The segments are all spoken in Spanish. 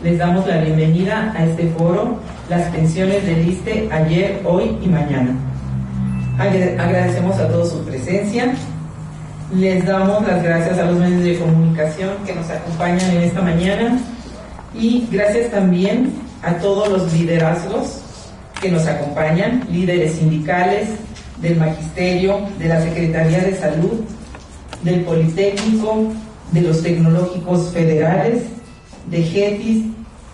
Les damos la bienvenida a este foro, Las pensiones del ISSSTE ayer, hoy y mañana. Agradecemos a todos su presencia. Les damos las gracias a los medios de comunicación que nos acompañan en esta mañana y gracias también a todos los liderazgos que nos acompañan, líderes sindicales, del Magisterio, de la Secretaría de Salud, del Politécnico, de los Tecnológicos Federales, de GETIS,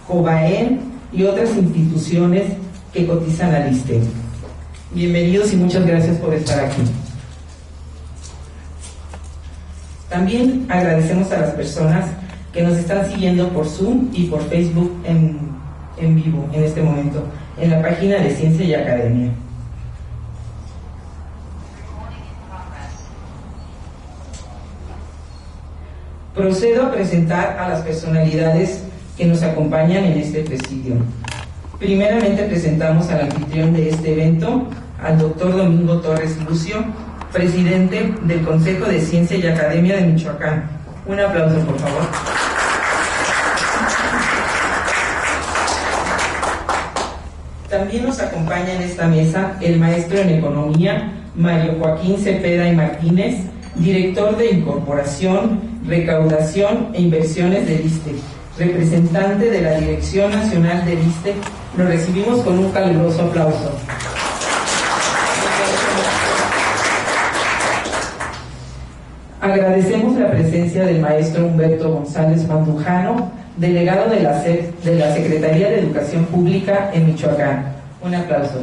COBAEN y otras instituciones que cotizan al ISSSTE. Bienvenidos y muchas gracias por estar aquí. También agradecemos a las personas que nos están siguiendo por Zoom y por Facebook en vivo en este momento, en la página de Ciencia y Academia. Procedo a presentar a las personalidades que nos acompañan en este presidio. Primeramente presentamos al anfitrión de este evento, al doctor Domingo Torres Lucio, presidente del Consejo de Ciencia y Academia de Michoacán. Un aplauso, por favor. También nos acompaña en esta mesa el maestro en Economía, Mario Joaquín Cepeda y Martínez, director de Incorporación, Recaudación e Inversiones del ISSSTE, representante de la Dirección Nacional del ISSSTE. Lo recibimos con un caluroso aplauso. Agradecemos la presencia del maestro Humberto González Mandujano, delegado de la Secretaría de Educación Pública en Michoacán. Un aplauso.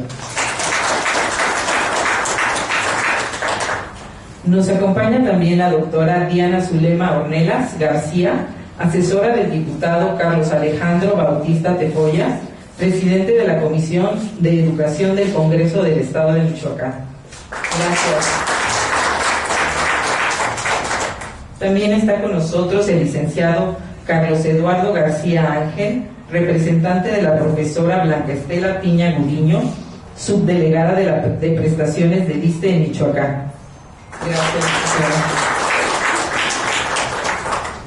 Nos acompaña también la doctora Diana Zulema Ornelas García, asesora del diputado Carlos Alejandro Bautista Tejoyas, presidente de la Comisión de Educación del Congreso del Estado de Michoacán. Gracias. También está con nosotros el licenciado Carlos Eduardo García Ángel, representante de la profesora Blanca Estela Piña Guriño, subdelegada de prestaciones del ISSSTE en Michoacán. Gracias, señora.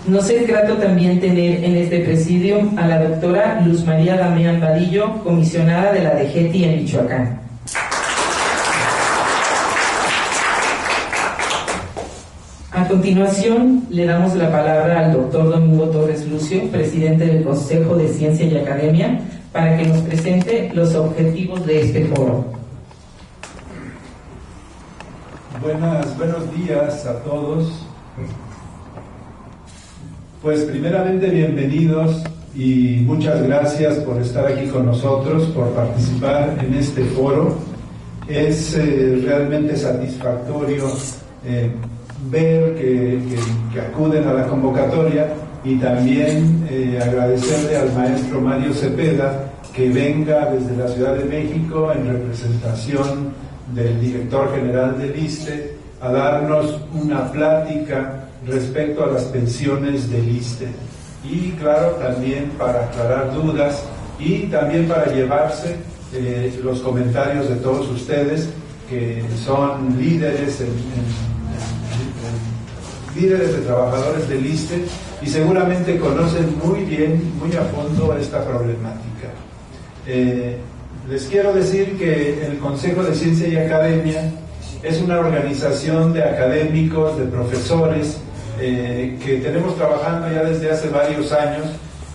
Nos es grato también tener en este presidio a la doctora Luz María Damián Vadillo, comisionada de la DGETI en Michoacán. A continuación, le damos la palabra al doctor Domingo Torres Lucio, presidente del Consejo de Ciencia y Academia, para que nos presente los objetivos de este foro. Buenos días a todos. Pues primeramente bienvenidos y muchas gracias por estar aquí con nosotros, por participar en este foro. Es realmente satisfactorio ver que acuden a la convocatoria y también agradecerle al maestro Mario Cepeda que venga desde la Ciudad de México en representación del director general del ISSSTE a darnos una plática respecto a las pensiones del ISSSTE y claro también para aclarar dudas y también para llevarse los comentarios de todos ustedes que son líderes líderes de trabajadores del ISSSTE y seguramente conocen muy bien, muy a fondo esta problemática. Les quiero decir que el Consejo de Ciencia y Academia es una organización de académicos, de profesores, que tenemos trabajando ya desde hace varios años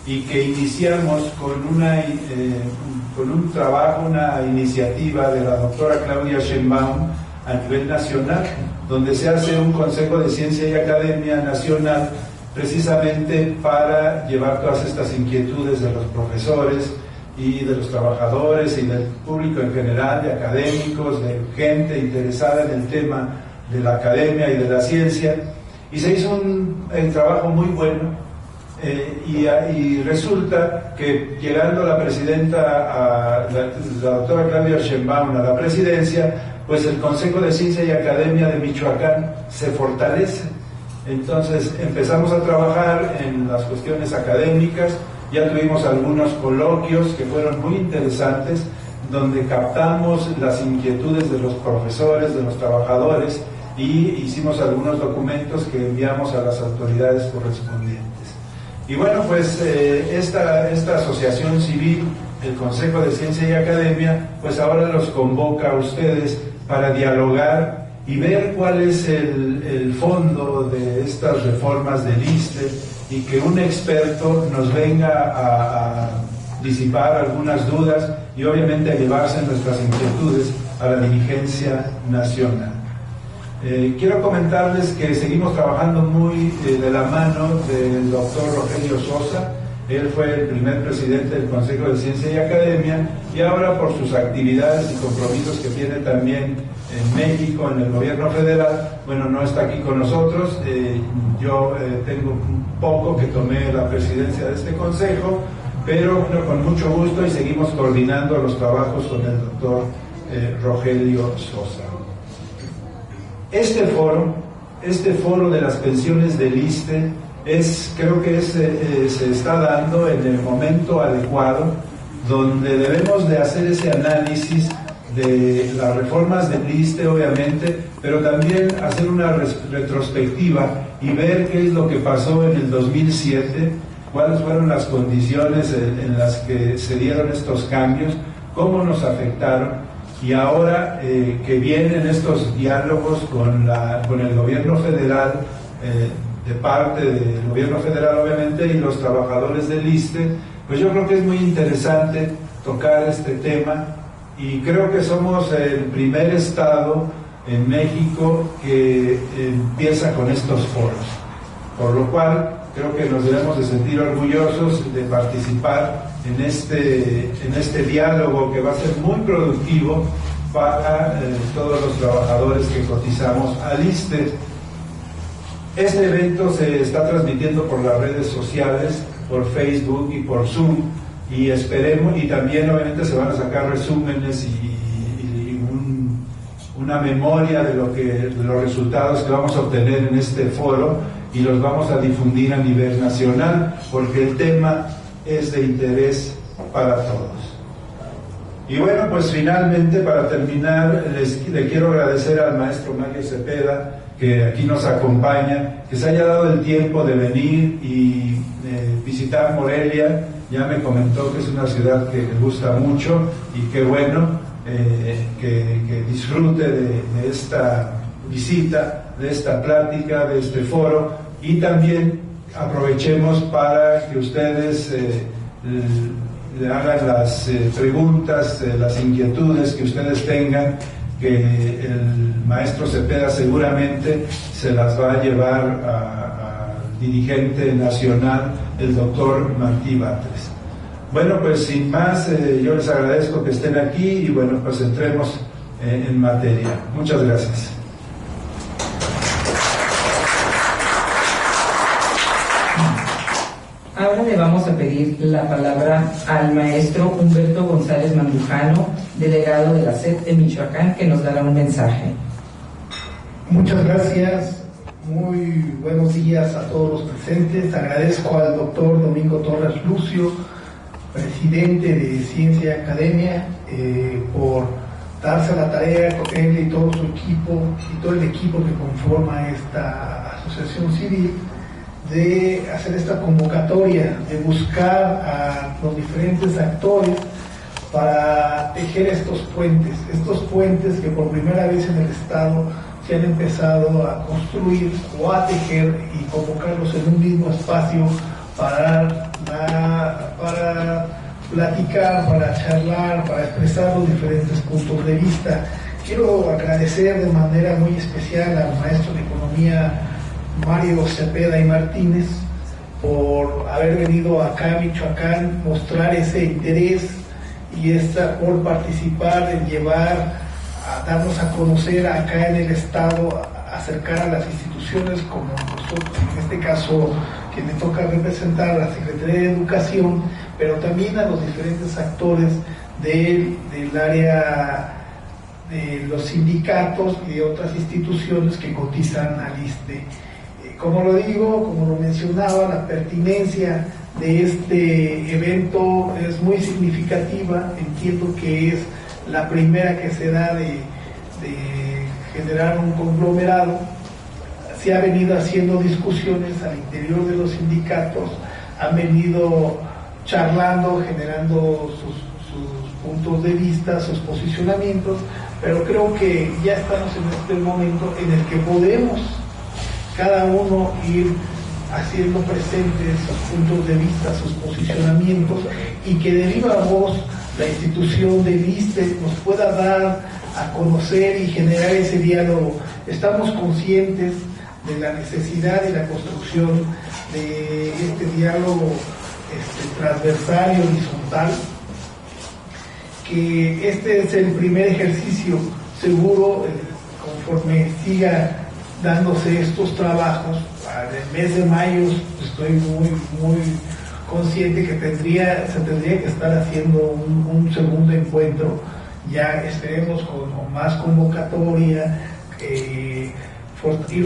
y que iniciamos con un trabajo, una iniciativa de la doctora Claudia Sheinbaum a nivel nacional, donde se hace un Consejo de Ciencia y Academia Nacional precisamente para llevar todas estas inquietudes de los profesores y de los trabajadores y del público en general, de académicos, de gente interesada en el tema de la academia y de la ciencia, y se hizo un trabajo muy bueno, y resulta que llegando la presidenta, la doctora Claudia Sheinbaum a la presidencia, pues el Consejo de Ciencia y Academia de Michoacán se fortalece. Entonces empezamos a trabajar en las cuestiones académicas, ya tuvimos algunos coloquios que fueron muy interesantes, donde captamos las inquietudes de los profesores, de los trabajadores, y hicimos algunos documentos que enviamos a las autoridades correspondientes. Y bueno, pues esta asociación civil, el Consejo de Ciencia y Academia, pues ahora los convoca a ustedes para dialogar y ver cuál es el fondo de estas reformas del ISSSTE y que un experto nos venga a disipar algunas dudas y obviamente a llevarse nuestras inquietudes a la dirigencia nacional. Quiero comentarles que seguimos trabajando muy de la mano del doctor Rogelio Sosa. Él fue el primer presidente del Consejo de Ciencia y Academia y ahora por sus actividades y compromisos que tiene también en México, en el gobierno federal, bueno, no está aquí con nosotros. Yo tengo un poco que tomé la presidencia de este consejo, pero bueno, con mucho gusto y seguimos coordinando los trabajos con el doctor Rogelio Sosa. Este foro de las pensiones del ISSSTE creo que se está dando en el momento adecuado, donde debemos de hacer ese análisis de las reformas del ISSSTE, obviamente, pero también hacer una retrospectiva y ver qué es lo que pasó en el 2007, cuáles fueron las condiciones en las que se dieron estos cambios, cómo nos afectaron. Y ahora que vienen estos diálogos con el gobierno federal, de parte del gobierno federal obviamente, y los trabajadores del ISSSTE, pues yo creo que es muy interesante tocar este tema y creo que somos el primer estado en México que empieza con estos foros, por lo cual creo que nos debemos de sentir orgullosos de participar en este diálogo que va a ser muy productivo para todos los trabajadores que cotizamos al ISSSTE. Este evento se está transmitiendo por las redes sociales, por Facebook y por Zoom, y esperemos, y también obviamente se van a sacar resúmenes y una memoria de los resultados que vamos a obtener en este foro, y los vamos a difundir a nivel nacional, porque el tema es de interés para todos. Y bueno, pues finalmente, para terminar, le quiero agradecer al maestro Mario Cepeda, que aquí nos acompaña, que se haya dado el tiempo de venir y visitar Morelia. Ya me comentó que es una ciudad que le gusta mucho, y qué bueno que disfrute de esta visita, de esta plática, de este foro, y también aprovechemos para que ustedes le hagan las preguntas, las inquietudes que ustedes tengan, que el maestro Cepeda seguramente se las va a llevar al dirigente nacional, el doctor Martí Batres. Bueno, pues sin más, yo les agradezco que estén aquí y bueno, pues entremos en materia. Muchas gracias. Ahora le vamos a pedir la palabra al maestro Humberto González Mandujano, delegado de la SED de Michoacán, que nos dará un mensaje. Muchas gracias, muy buenos días a todos los presentes. Agradezco al doctor Domingo Torres Lucio, presidente de Ciencia y Academia, por darse la tarea con él y todo su equipo y todo el equipo que conforma esta asociación civil, de hacer esta convocatoria, de buscar a los diferentes actores para tejer estos puentes que por primera vez en el Estado se han empezado a construir o a tejer, y convocarlos en un mismo espacio para platicar, para charlar, para expresar los diferentes puntos de vista. Quiero agradecer de manera muy especial al maestro de Economía Mario Cepeda y Martínez por haber venido acá a Michoacán, mostrar ese interés y por participar en llevar, a darnos a conocer acá en el Estado, acercar a las instituciones como nosotros, en este caso que me toca representar a la Secretaría de Educación, pero también a los diferentes actores del área de los sindicatos y de otras instituciones que cotizan al ISSSTE. Como lo digo, como lo mencionaba, la pertinencia de este evento es muy significativa. Entiendo que es la primera que se da de generar un conglomerado. Se ha venido haciendo discusiones al interior de los sindicatos han venido charlando, generando sus puntos de vista, sus posicionamientos, pero creo que ya estamos en este momento en el que podemos cada uno ir haciendo presentes sus puntos de vista, sus posicionamientos, y que de viva voz la institución del ISSSTE nos pueda dar a conocer y generar ese diálogo. Estamos conscientes de la necesidad y la construcción de este diálogo transversal y horizontal, que este es el primer ejercicio. Seguro, conforme siga dándose estos trabajos, para el mes de mayo estoy muy consciente que se tendría que estar haciendo un segundo encuentro. Ya esperemos con más convocatoria, ir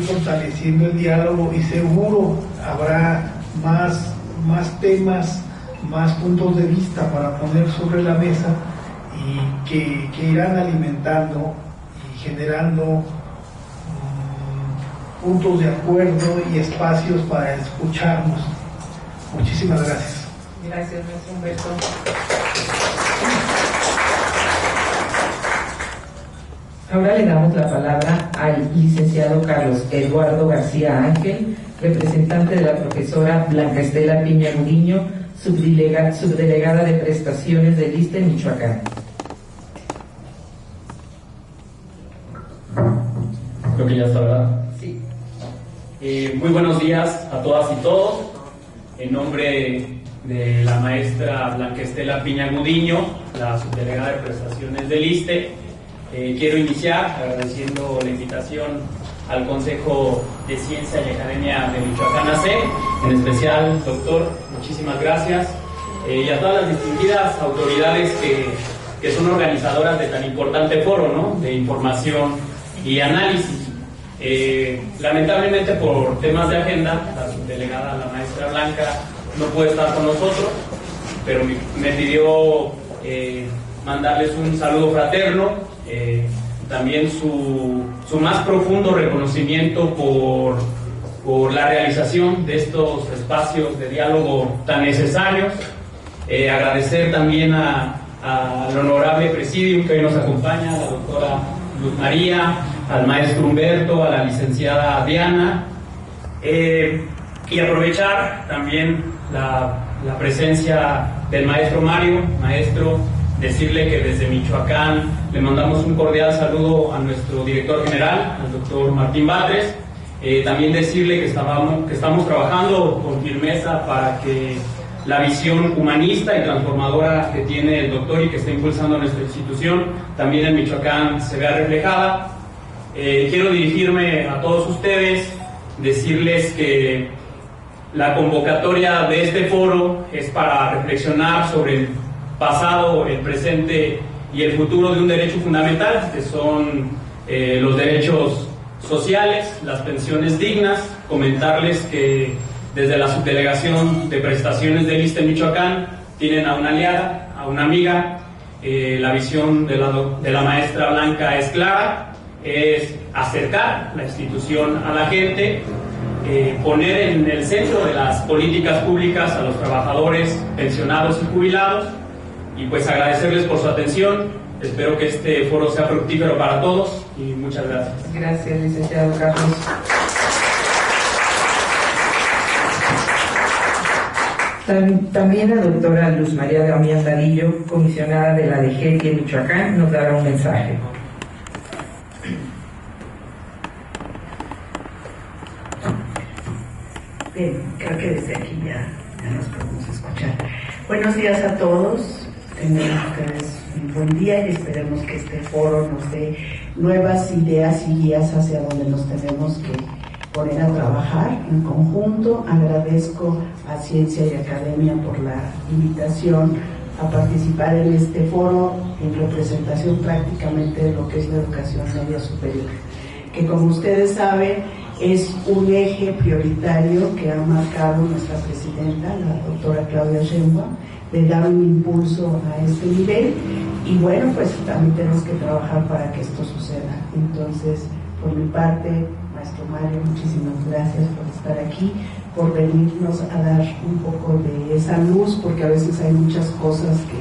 fortaleciendo el diálogo, y seguro habrá más temas, más puntos de vista para poner sobre la mesa, y que irán alimentando y generando puntos de acuerdo y espacios para escucharnos. Muchísimas gracias. Gracias, maestro Humberto. Ahora le damos la palabra al licenciado Carlos Eduardo García Ángel, representante de la profesora Blanca Estela Piña Gudiño, subdelegada de prestaciones del ISSSTE en Michoacán. Creo que ya está, ¿verdad? Sí. Muy buenos días a todas y todos. En nombre de la maestra Blanca Estela Piña Gudiño, la subdelegada de prestaciones del ISSSTE, quiero iniciar agradeciendo la invitación al Consejo de Ciencia y Academia de Michoacán AC, en especial, doctor, muchísimas gracias, y a todas las distinguidas autoridades que son organizadoras de tan importante foro, ¿no?, de información y análisis. Lamentablemente, por temas de agenda, la subdelegada, la maestra Blanca, no puede estar con nosotros, pero me pidió mandarles un saludo fraterno, también su más profundo reconocimiento por la realización de estos espacios de diálogo tan necesarios. Agradecer también al honorable presidium que hoy nos acompaña, a la doctora Luz María, al maestro Humberto, a la licenciada Diana, y aprovechar también la presencia del maestro Mario. Maestro, decirle que desde Michoacán le mandamos un cordial saludo a nuestro director general, al doctor Martín Batres. También decirle que estamos trabajando con firmeza para que la visión humanista y transformadora que tiene el doctor y que está impulsando nuestra institución también en Michoacán se vea reflejada. Quiero dirigirme a todos ustedes, decirles que la convocatoria de este foro es para reflexionar sobre el pasado, el presente y el futuro de un derecho fundamental, que son los derechos sociales, las pensiones dignas. Comentarles que desde la subdelegación de prestaciones del ISSSTE en Michoacán tienen a una aliada, a una amiga. La visión de la maestra Blanca es clara, es acercar la institución a la gente, poner en el centro de las políticas públicas a los trabajadores, pensionados y jubilados, y pues agradecerles por su atención. Espero que este foro sea fructífero para todos y muchas gracias. Gracias, licenciado Carlos. También la doctora Luz María Damián Dadillo, comisionada de la DGETI en Michoacán, nos dará un mensaje. Bien, creo que desde aquí ya nos podemos escuchar. Buenos días a todos. Tengan ustedes un buen día y esperemos que este foro nos dé nuevas ideas y guías hacia donde nos tenemos que poner a trabajar en conjunto. Agradezco a Ciencia y Academia por la invitación a participar en este foro en representación prácticamente de lo que es la educación media superior, que como ustedes saben es un eje prioritario que ha marcado nuestra presidenta, la doctora Claudia Sheinbaum, de dar un impulso a este nivel. Y bueno, pues también tenemos que trabajar para que esto suceda. Entonces, por mi parte, maestro Mario, muchísimas gracias por estar aquí, por venirnos a dar un poco de esa luz, porque a veces hay muchas cosas que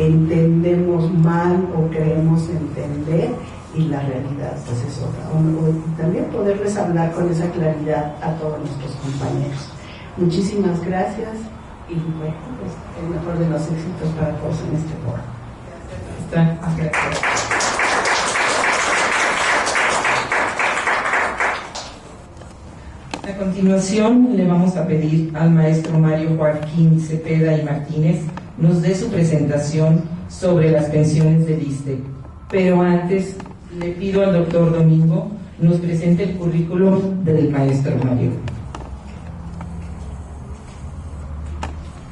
entendemos mal o creemos entender y la realidad pues es otra. Y también poderles hablar con esa claridad a todos nuestros compañeros. Muchísimas gracias y bueno, pues el mejor de los éxitos para todos en este foro. Gracias. A continuación le vamos a pedir al maestro Mario Joaquín Cepeda y Martínez nos dé su presentación sobre las pensiones del ISSSTE. Pero antes le pido al doctor Domingo nos presente el currículum del maestro Mario.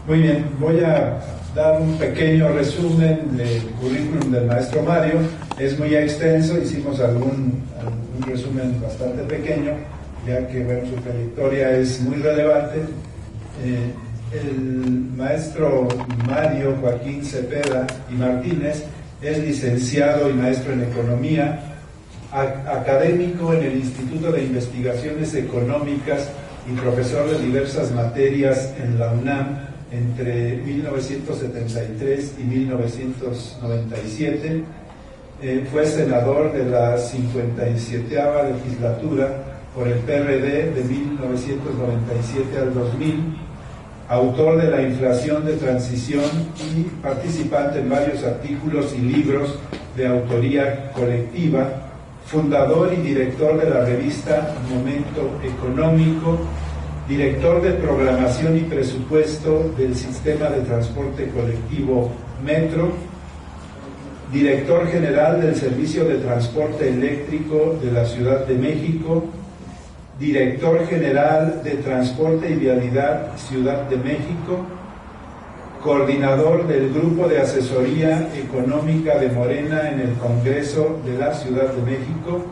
Muy bien, voy a dar un pequeño resumen del currículum del maestro Mario. Es muy extenso, hicimos un resumen bastante pequeño, ya que bueno, su trayectoria es muy relevante. El maestro Mario Joaquín Cepeda y Martínez es licenciado y maestro en Economía, académico en el Instituto de Investigaciones Económicas y profesor de diversas materias en la UNAM entre 1973 y 1997. Fue senador de la 57ª legislatura por el PRD de 1997 al 2000, autor de La inflación de transición y participante en varios artículos y libros de autoría colectiva, fundador y director de la revista Momento Económico, director de programación y presupuesto del sistema de transporte colectivo Metro, director general del Servicio de Transporte Eléctrico de la Ciudad de México, director general de Transporte y Vialidad Ciudad de México, coordinador del Grupo de Asesoría Económica de Morena en el Congreso de la Ciudad de México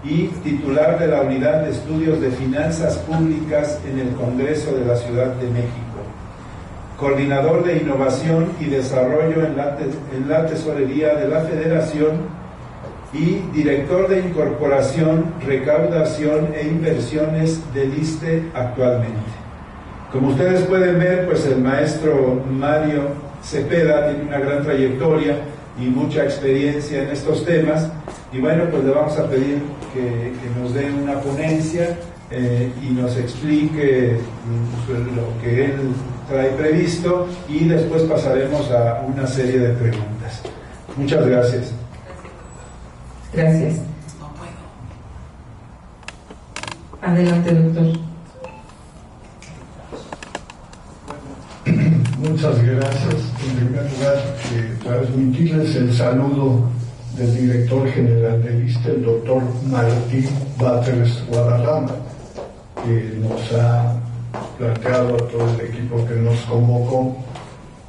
y titular de la Unidad de Estudios de Finanzas Públicas en el Congreso de la Ciudad de México, coordinador de Innovación y Desarrollo en la Tesorería de la Federación y director de Incorporación, Recaudación e Inversiones del ISSSTE actualmente. Como ustedes pueden ver, pues el maestro Mario Cepeda tiene una gran trayectoria y mucha experiencia en estos temas, y bueno, pues le vamos a pedir que nos dé una ponencia y nos explique lo que él trae previsto, y después pasaremos a una serie de preguntas. Muchas gracias. Gracias. Adelante, doctor. Muchas gracias. En primer lugar, transmitirles el saludo del director general del ISSSTE, el doctor Martín Batres Guadarrama, que nos ha planteado a todo el equipo que nos convocó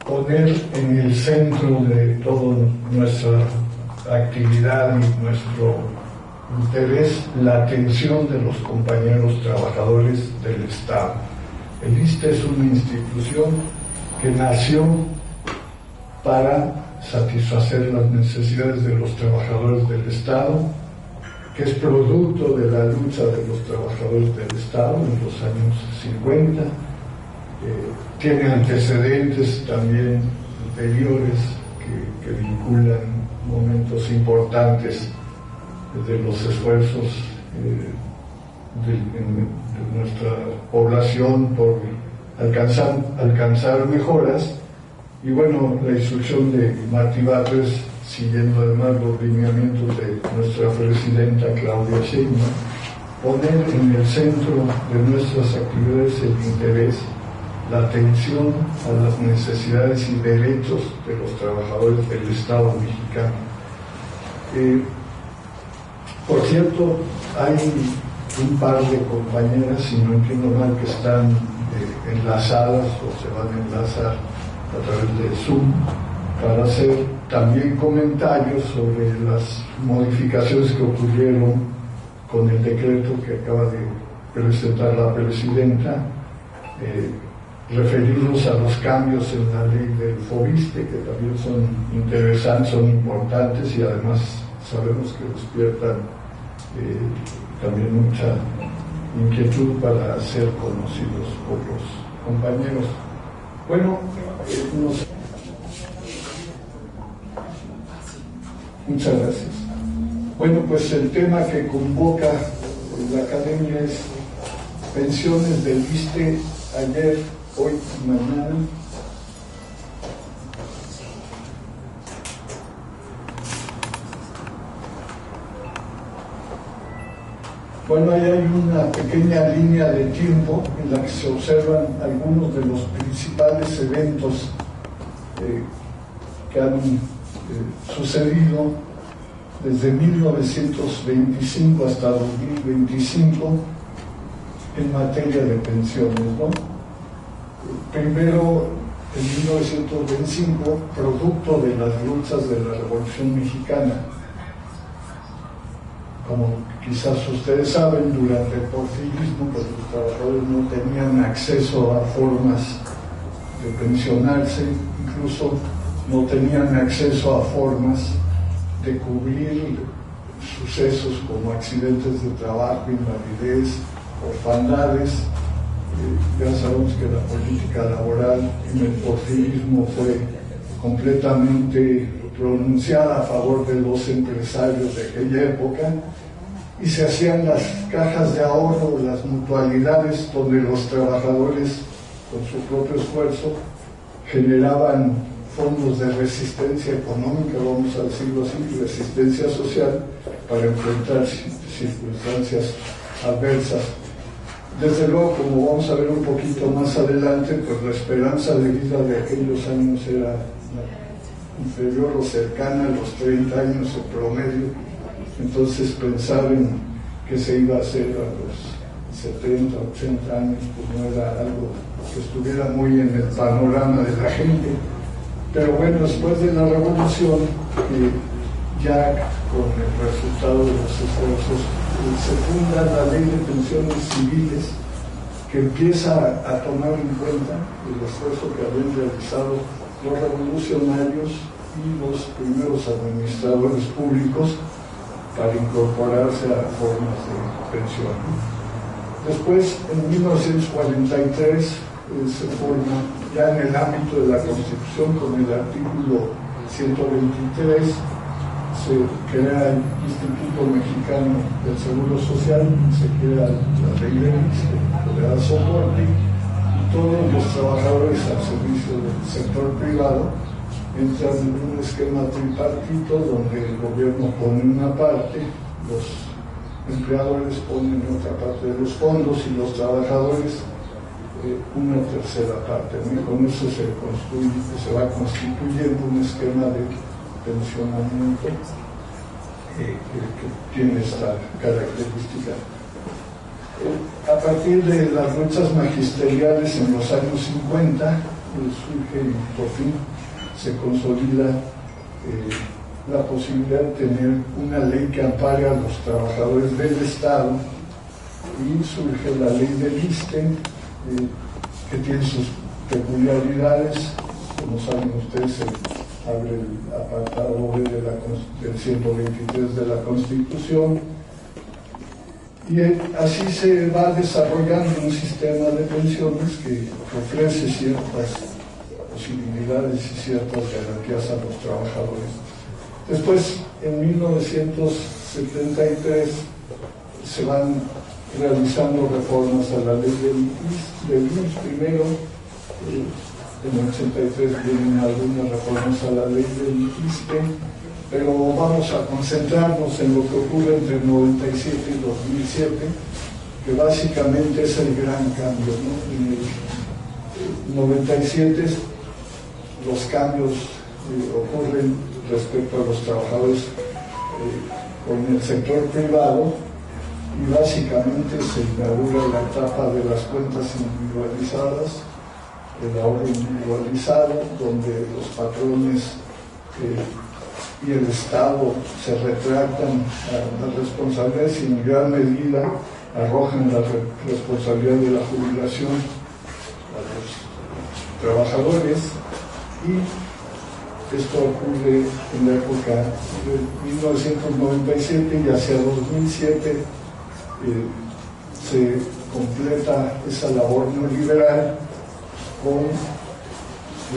poner en el centro de toda nuestra actividad y nuestro interés la atención de los compañeros trabajadores del Estado. El ISSSTE es una institución que nació para satisfacer las necesidades de los trabajadores del Estado, que es producto de la lucha de los trabajadores del Estado en los años 50, tiene antecedentes también anteriores que vinculan momentos importantes de los esfuerzos de nuestra población por alcanzar mejoras. Y bueno, la instrucción de Martí Batres, siguiendo además los lineamientos de nuestra presidenta Claudia Sheinbaum, poner en el centro de nuestras actividades el interés, la atención a las necesidades y derechos de los trabajadores del Estado mexicano. Por cierto, hay un par de compañeras, si no entiendo mal, que están enlazadas o se van a enlazar a través de Zoom para hacer también comentarios sobre las modificaciones que ocurrieron con el decreto que acaba de presentar la presidenta, referidos a los cambios en la ley del FOBISTE, que también son interesantes, son importantes y además sabemos que despiertan también mucha inquietud para ser conocidos por los compañeros. Bueno, muchas gracias. Bueno, pues el tema que convoca la academia es pensiones del ISSSTE ayer, hoy y mañana. Bueno, ahí hay una pequeña línea de tiempo en la que se observan algunos de los principales eventos que han sucedido desde 1925 hasta 2025 en materia de pensiones, ¿no? Primero, en 1925, producto de las luchas de la Revolución Mexicana. Como quizás ustedes saben, durante el porfirismo, pues los trabajadores no tenían acceso a formas de pensionarse, incluso no tenían acceso a formas de cubrir sucesos como accidentes de trabajo, invalidez, orfandades. Ya sabemos que la política laboral en el porfirismo fue completamente pronunciada a favor de los empresarios de aquella época, y se hacían las cajas de ahorro, las mutualidades, donde los trabajadores con su propio esfuerzo generaban fondos de resistencia económica, vamos a decirlo así, resistencia social, para enfrentar circunstancias adversas. Desde luego, como vamos a ver un poquito más adelante, pues la esperanza de vida de aquellos años era inferior o cercana a los 30 años en promedio. Entonces pensar en que se iba a hacer a los 70, 80 años, pues no era algo que estuviera muy en el panorama de la gente. Pero bueno, después de la revolución, ya con el resultado de los esfuerzos, se funda la ley de pensiones civiles, que empieza a tomar en cuenta el esfuerzo que habían realizado los revolucionarios y los primeros administradores públicos para incorporarse a formas de pensión. Después, en 1943, se forma ya en el ámbito de la Constitución, con el artículo 123, se crea el Instituto Mexicano del Seguro Social, se crea la ley de ISSSTE, que le da soporte, y todos los trabajadores al servicio del sector privado entran en un esquema tripartito donde el gobierno pone una parte, los empleadores ponen otra parte de los fondos y los trabajadores una tercera parte, ¿no? Y con eso se va constituyendo un esquema de pensionamiento que tiene esta característica. A partir de las luchas magisteriales en los años 50, surge y por fin se consolida la posibilidad de tener una ley que ampare a los trabajadores del Estado, y surge la ley del ISSSTE, que tiene sus peculiaridades. Como saben ustedes, se abre el apartado B del 123 de la Constitución, y así se va desarrollando un sistema de pensiones que ofrece ciertas posibilidades y ciertas garantías a los trabajadores. Después, en 1973, se van realizando reformas a la ley del IMSS. Primero, en el 83 vienen algunas reformas a la ley del ISSSTE, pero vamos a concentrarnos en lo que ocurre entre el 97 y 2007, que básicamente es el gran cambio, ¿no? En el 97 los cambios ocurren respecto a los trabajadores con el sector privado, y básicamente se inaugura la etapa de las cuentas individualizadas, el ahorro individualizado, donde los patrones y el Estado se retractan a las responsabilidades y en gran medida arrojan la responsabilidad de la jubilación a los trabajadores. Y esto ocurre en la época de 1997, y hacia 2007 se completa esa labor neoliberal con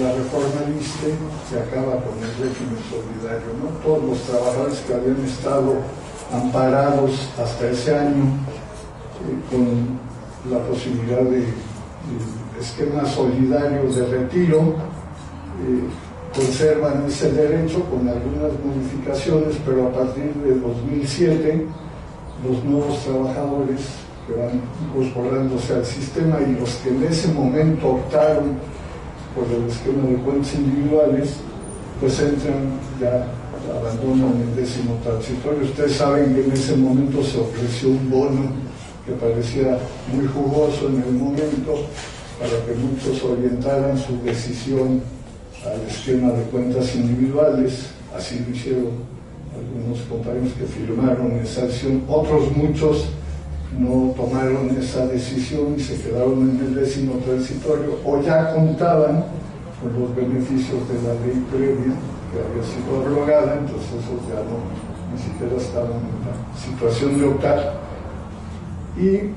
la reforma del ISSSTE, se acaba con el régimen solidario, ¿no? Todos los trabajadores que habían estado amparados hasta ese año con la posibilidad de esquema solidario de retiro, conservan ese derecho con algunas modificaciones, pero a partir de 2007 los nuevos trabajadores que van incorporándose al sistema y los que en ese momento optaron por el esquema de cuentas individuales, pues entran, ya abandonan el décimo transitorio. Ustedes saben que en ese momento se ofreció un bono que parecía muy jugoso en el momento para que muchos orientaran su decisión al esquema de cuentas individuales. Así lo hicieron algunos compañeros que firmaron esa acción, otros muchos no tomaron esa decisión y se quedaron en el décimo transitorio o ya contaban con los beneficios de la ley previa que había sido abrogada, entonces esos ya no, ni siquiera estaban en la situación de optar. Y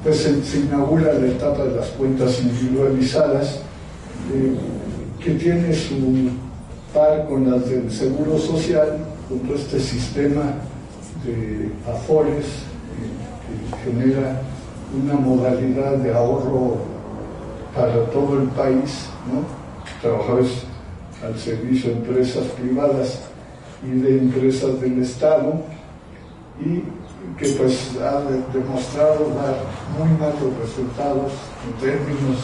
pues se inaugura la etapa de las cuentas individualizadas, que tiene su par con las del Seguro Social, con todo este sistema de afores que genera una modalidad de ahorro para todo el país, ¿no? Trabajadores al servicio de empresas privadas y de empresas del Estado, y que pues ha demostrado dar muy malos resultados en términos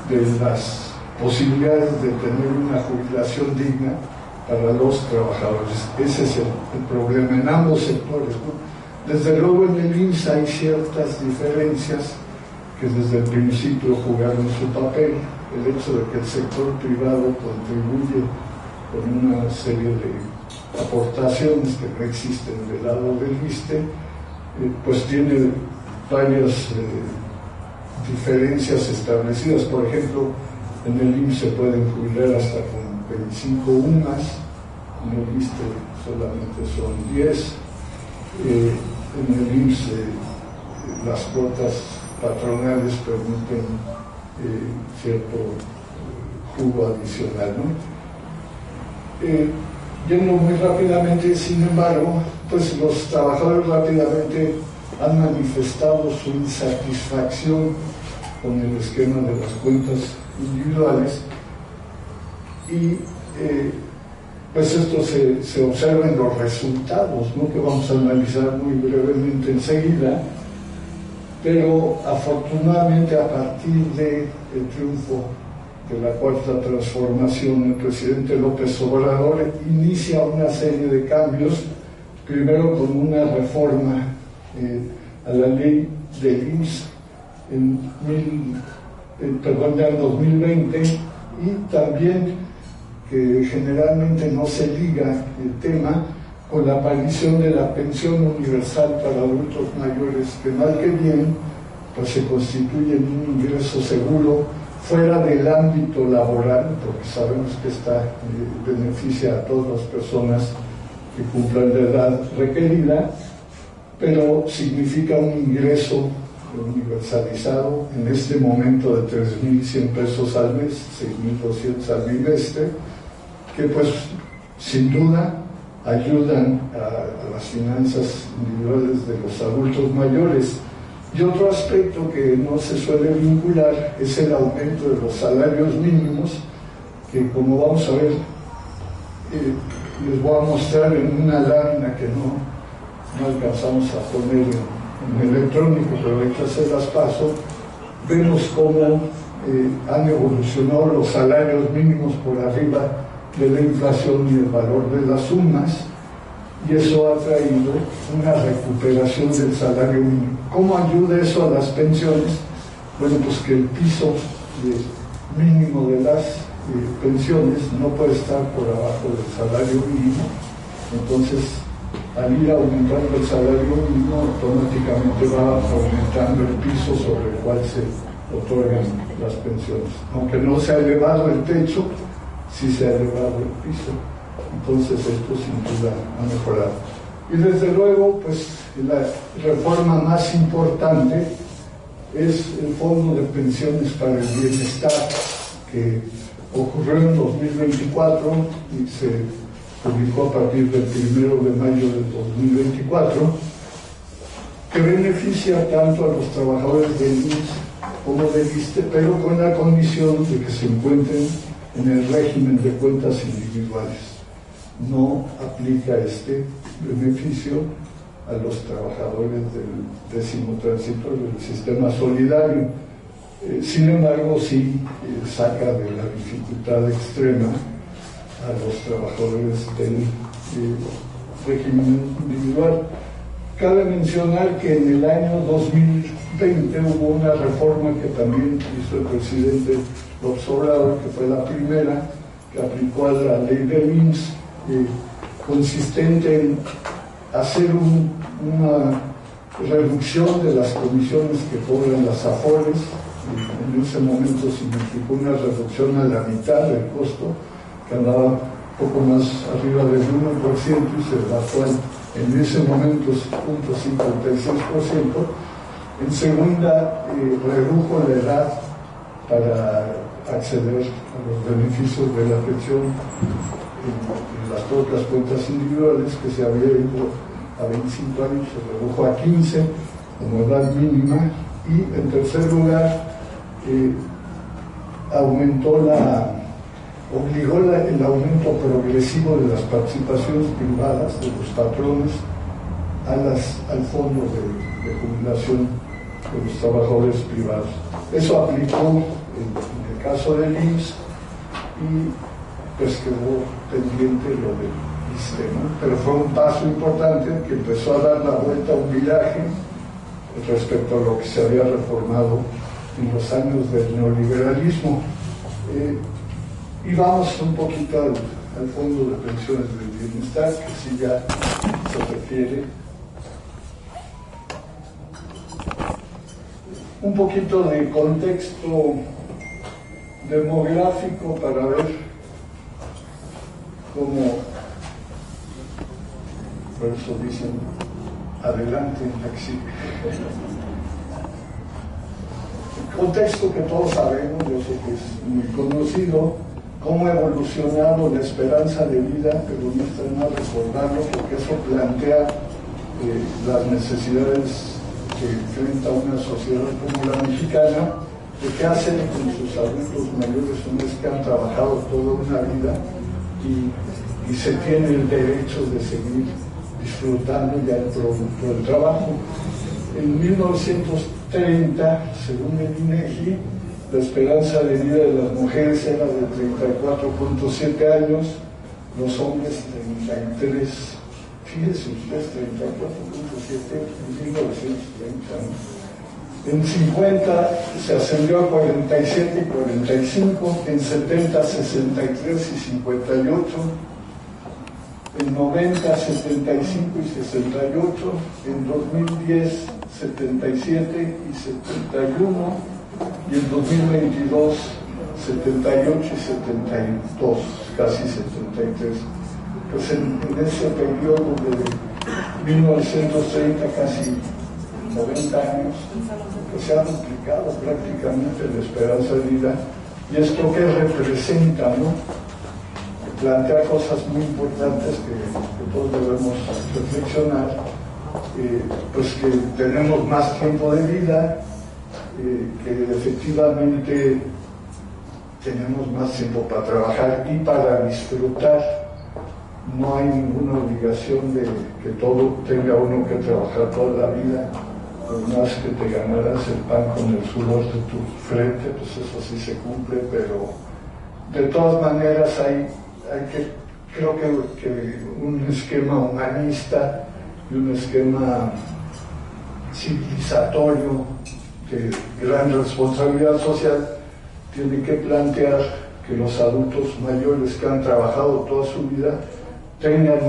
de las posibilidades de tener una jubilación digna para los trabajadores. Ese es el problema en ambos sectores, ¿no? Desde luego en el IMSS hay ciertas diferencias que desde el principio jugaron su papel. El hecho de que el sector privado contribuye con una serie de aportaciones que no existen del lado del ISSSTE, pues tiene varias diferencias establecidas. Por ejemplo, en el IMSS se pueden jubilar hasta con 25 UMAS, en el ISSSTE solamente son 10. En el IMSS las cuotas patronales permiten cierto jugo adicional, ¿no? Yendo muy rápidamente, sin embargo, pues los trabajadores rápidamente han manifestado su insatisfacción con el esquema de las cuentas individuales y pues esto se observa en los resultados, ¿no? Que vamos a analizar muy brevemente enseguida, pero afortunadamente a partir del triunfo de la Cuarta Transformación, el presidente López Obrador inicia una serie de cambios, primero con una reforma a la ley del IMSS en 2020, y también que generalmente no se liga el tema con la aparición de la pensión universal para adultos mayores, que mal que bien pues se constituye en un ingreso seguro fuera del ámbito laboral, porque sabemos que esta beneficia a todas las personas que cumplan la edad requerida, pero significa un ingreso universalizado en este momento de 3.100 pesos al mes, 6.200 al bimestre, que pues sin duda ayudan a las finanzas individuales de los adultos mayores. Y otro aspecto que no se suele vincular es el aumento de los salarios mínimos, que como vamos a ver, les voy a mostrar en una lámina que no alcanzamos a poner en electrónico, pero ahorita se las paso. Vemos cómo han evolucionado los salarios mínimos por arriba de la inflación y el valor de las sumas, y eso ha traído una recuperación del salario mínimo. ¿Cómo ayuda eso a las pensiones? Bueno, pues que el piso mínimo de las pensiones no puede estar por abajo del salario mínimo, entonces al ir aumentando el salario mínimo automáticamente va aumentando el piso sobre el cual se otorgan las pensiones. Aunque no se ha elevado el techo, sí se ha elevado el piso. Entonces esto sin duda ha mejorado. Y desde luego, pues la reforma más importante es el Fondo de Pensiones para el Bienestar, que ocurrió en 2024 y se publicó a partir del 1 de mayo del 2024, que beneficia tanto a los trabajadores del IMSS como del ISSSTE, pero con la condición de que se encuentren en el régimen de cuentas individuales. No aplica este beneficio a los trabajadores del 10º transitorio del sistema solidario. Sin embargo, sí saca de la dificultad extrema a los trabajadores del régimen individual. Cabe mencionar que en el año 2020 hubo una reforma que también hizo el presidente López Obrador, que fue la primera que aplicó a la ley del IMSS, consistente en hacer una reducción de las comisiones que cobran las AFORES. En ese momento significó una reducción a la mitad del costo, que andaba poco más arriba del 1% y se bajó en ese momento 0.56%. En segunda, redujo la edad para acceder a los beneficios de la pensión en las propias cuentas individuales, que se había ido a 25 años, se redujo a 15 como edad mínima. Y en tercer lugar, obligó el aumento progresivo de las participaciones privadas de los patrones al fondo de jubilación de los trabajadores privados. Eso aplicó en el caso del IMSS y pues quedó pendiente lo del ISSSTE, ¿no? Pero fue un paso importante que empezó a dar la vuelta a un viraje respecto a lo que se había reformado en los años del neoliberalismo. Y vamos un poquito al Fondo de Pensiones del Bienestar, que sí ya se refiere. Un poquito de contexto demográfico para ver cómo, por eso dicen, adelante, Lexi. El contexto que todos sabemos, yo sé que es muy conocido, cómo ha evolucionado la esperanza de vida, pero no está de más recordarlo porque eso plantea las necesidades que enfrenta una sociedad como la mexicana, de qué hacen con sus adultos mayores una vez que han trabajado toda una vida y se tiene el derecho de seguir disfrutando ya el producto del trabajo. En 1930, según el INEGI, la esperanza de vida de las mujeres era de 34.7 años, los hombres 33. Fíjense ustedes, 34.7 en 1930. En 50 se ascendió a 47 y 45, en 70 63 y 58, en 90 75 y 68, en 2010 77 y 71, y en 2022 78 y 72, casi 73. Pues en ese periodo de 1930, casi 90 años, pues se ha duplicado prácticamente la esperanza de vida. Y esto que representa, ¿no? Plantea cosas muy importantes que todos debemos reflexionar, pues que tenemos más tiempo de vida, que efectivamente tenemos más tiempo para trabajar y para disfrutar. No hay ninguna obligación de que todo tenga uno que trabajar toda la vida, por más que te ganaras el pan con el sudor de tu frente, pues eso sí se cumple, pero de todas maneras hay que, creo que un esquema humanista y un esquema civilizatorio de gran responsabilidad social tiene que plantear que los adultos mayores que han trabajado toda su vida tengan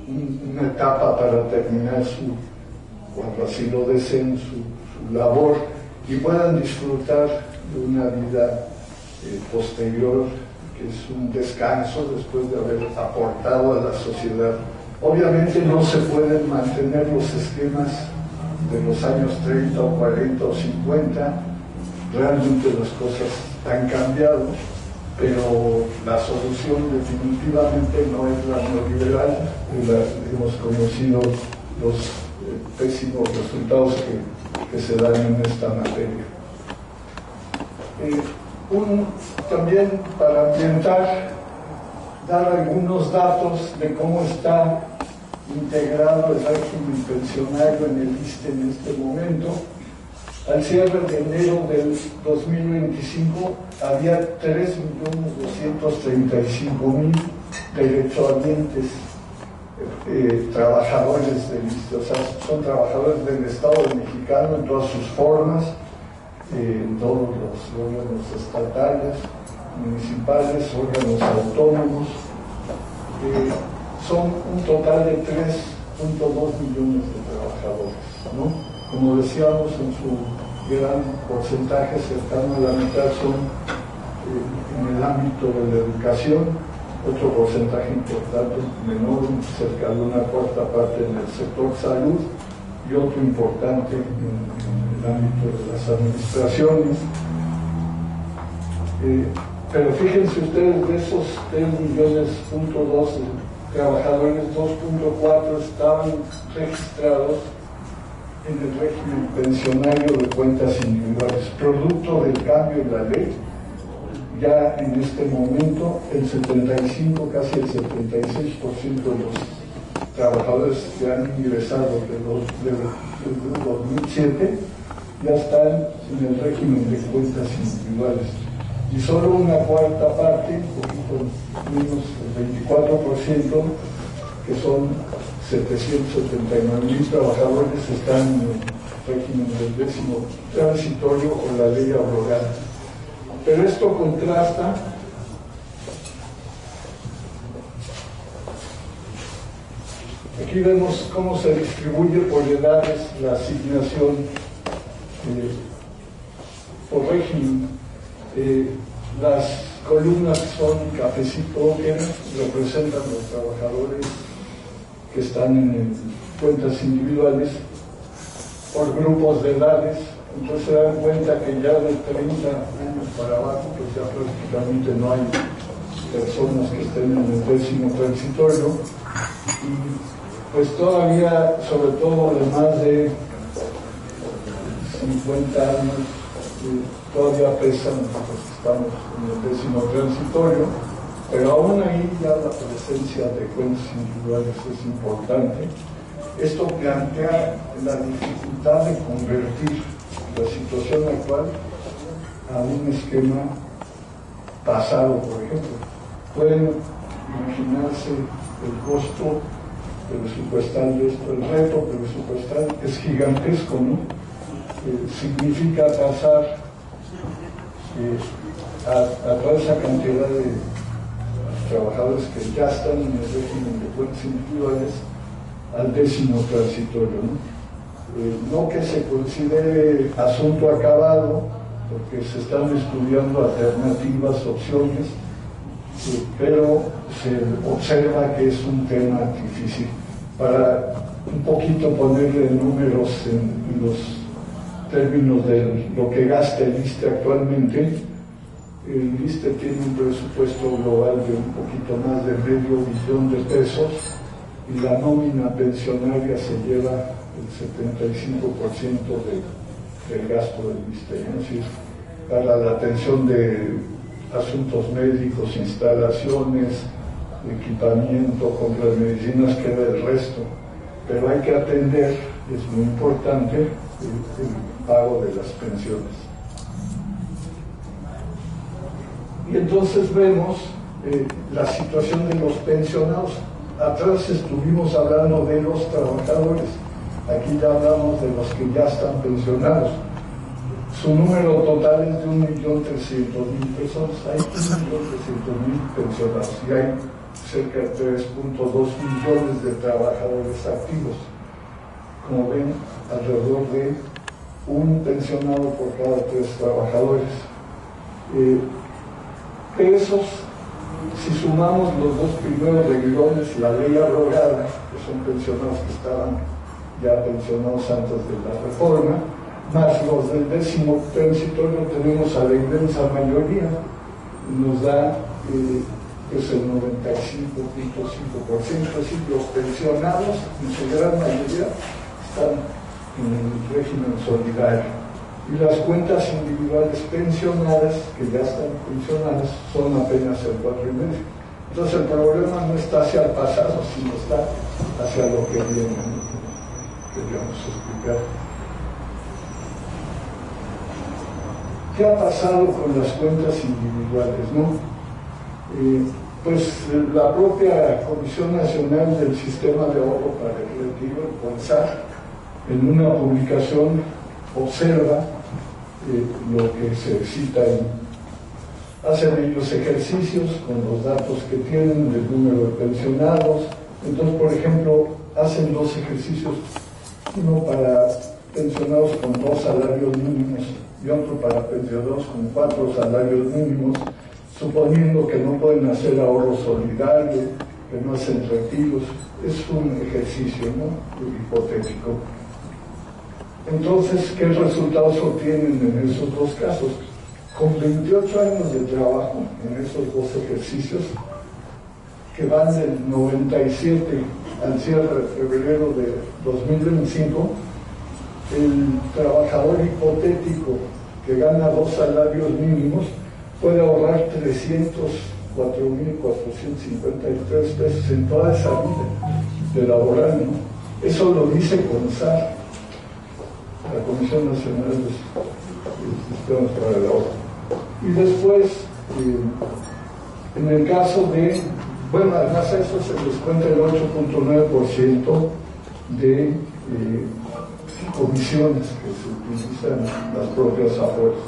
una etapa para terminar cuando así lo deseen, su labor, y puedan disfrutar de una vida posterior que es un descanso después de haber aportado a la sociedad. Obviamente no se pueden mantener los esquemas de los años 30 o 40 o 50, realmente las cosas han cambiado, pero la solución definitivamente no es la neoliberal. Hemos conocido los pésimos resultados que se dan en esta materia. También para ambientar, dar algunos datos de cómo está integrado el régimen pensionario en el ISSSTE en este momento. Al cierre de enero del 2025 había 3.235.000 derechohabientes trabajadores del ISSSTE, o sea, son trabajadores del Estado mexicano en todas sus formas, en todos los órganos estatales, municipales, órganos autónomos. Son un total de 3.2 millones de trabajadores, ¿no? Como decíamos, en su gran porcentaje, cercano a la mitad, son en el ámbito de la educación, otro porcentaje importante, menor, cerca de una cuarta parte en el sector salud, y otro importante en el ámbito de las administraciones. Pero fíjense ustedes, de esos 3.2 millones de trabajadores, 2.4 estaban registrados en el régimen pensionario de cuentas individuales. Producto del cambio en la ley, ya en este momento el 75, casi el 76% de los trabajadores que han ingresado desde 2007 ya están en el régimen de cuentas individuales. Y solo una cuarta parte, un poquito menos, el 24%, que son 779.000 trabajadores, están en el régimen del 10º transitorio o la ley abrogada. Pero esto contrasta aquí vemos cómo se distribuye por edades la asignación por régimen. Las columnas son cafecito ópera, representan los trabajadores que están en cuentas individuales por grupos de edades. Entonces se dan cuenta que ya de 30 años para abajo, pues ya prácticamente no hay personas que estén en el 10º transitorio, y pues todavía, sobre todo de más de 50 años, todavía pesan, pues estamos en el 10º transitorio, pero aún ahí ya la presencia de cuentas individuales es importante. Esto plantea la dificultad de convertir la situación actual a un esquema pasado, por ejemplo. Pueden imaginarse el costo presupuestal de esto, el reto presupuestal es gigantesco, ¿no? Significa pasar a toda esa cantidad de trabajadores que ya están en el régimen de cuentas individuales al 10º transitorio, ¿no? No que se considere asunto acabado, porque se están estudiando alternativas, opciones, pero se observa que es un tema difícil. Para un poquito ponerle números en los términos de lo que gasta el ISSSTE actualmente, el ISSSTE tiene un presupuesto global de un poquito más de $500 millón de pesos, y la nómina pensionaria se lleva el 75% del gasto del ISSSTE, ¿no? Es decir, para la atención de asuntos médicos, instalaciones, equipamiento, compras de medicinas, queda el resto. Pero hay que atender, es muy importante, el pago de las pensiones. Y entonces vemos la situación de los pensionados. Atrás estuvimos hablando de los trabajadores, aquí ya hablamos de los que ya están pensionados. Su número total es de 1.300.000 personas. Hay 1.300.000 pensionados y hay cerca de 3.2 millones de trabajadores activos. Como ven, alrededor de un pensionado por cada 3 trabajadores. De esos Si sumamos los dos primeros renglones, la ley abrogada, que son pensionados que estaban ya pensionados antes de la reforma, más los del 10º transitorio, tenemos a la inmensa mayoría, nos da pues el 95.5%, es decir, los pensionados en su gran mayoría están en el régimen solidario. Y las cuentas individuales pensionadas, que ya están pensionadas, son apenas el 4,5%. Entonces el problema no está hacia el pasado, sino está hacia lo que viene, ¿no? Queríamos explicar. ¿Qué ha pasado con las cuentas individuales, no? Pues la propia Comisión Nacional del Sistema de Ahorro para el Retiro, el CONSAR, en una publicación observa lo que se cita ahí. Hacen ellos ejercicios con los datos que tienen del número de pensionados. Entonces, por ejemplo, hacen 2 ejercicios, uno para pensionados con 2 salarios mínimos y otro para pensionados con 4 salarios mínimos, suponiendo que no pueden hacer ahorro solidario, que no hacen retiros. Es un ejercicio, ¿no?, hipotético. Entonces, ¿qué resultados obtienen en esos 2 casos? Con 28 años de trabajo en esos 2 ejercicios, que van del 97 al cierre de febrero de 2025, el trabajador hipotético que gana 2 salarios mínimos puede ahorrar 304.453 pesos en toda esa vida de laboral, ¿no? Eso lo dice CONSAR, la Comisión Nacional de Sistemas para el Ahorro. Y después, en el caso de, bueno, además a eso se les cuenta el 8.9% de comisiones que se utilizan en las propias afueras.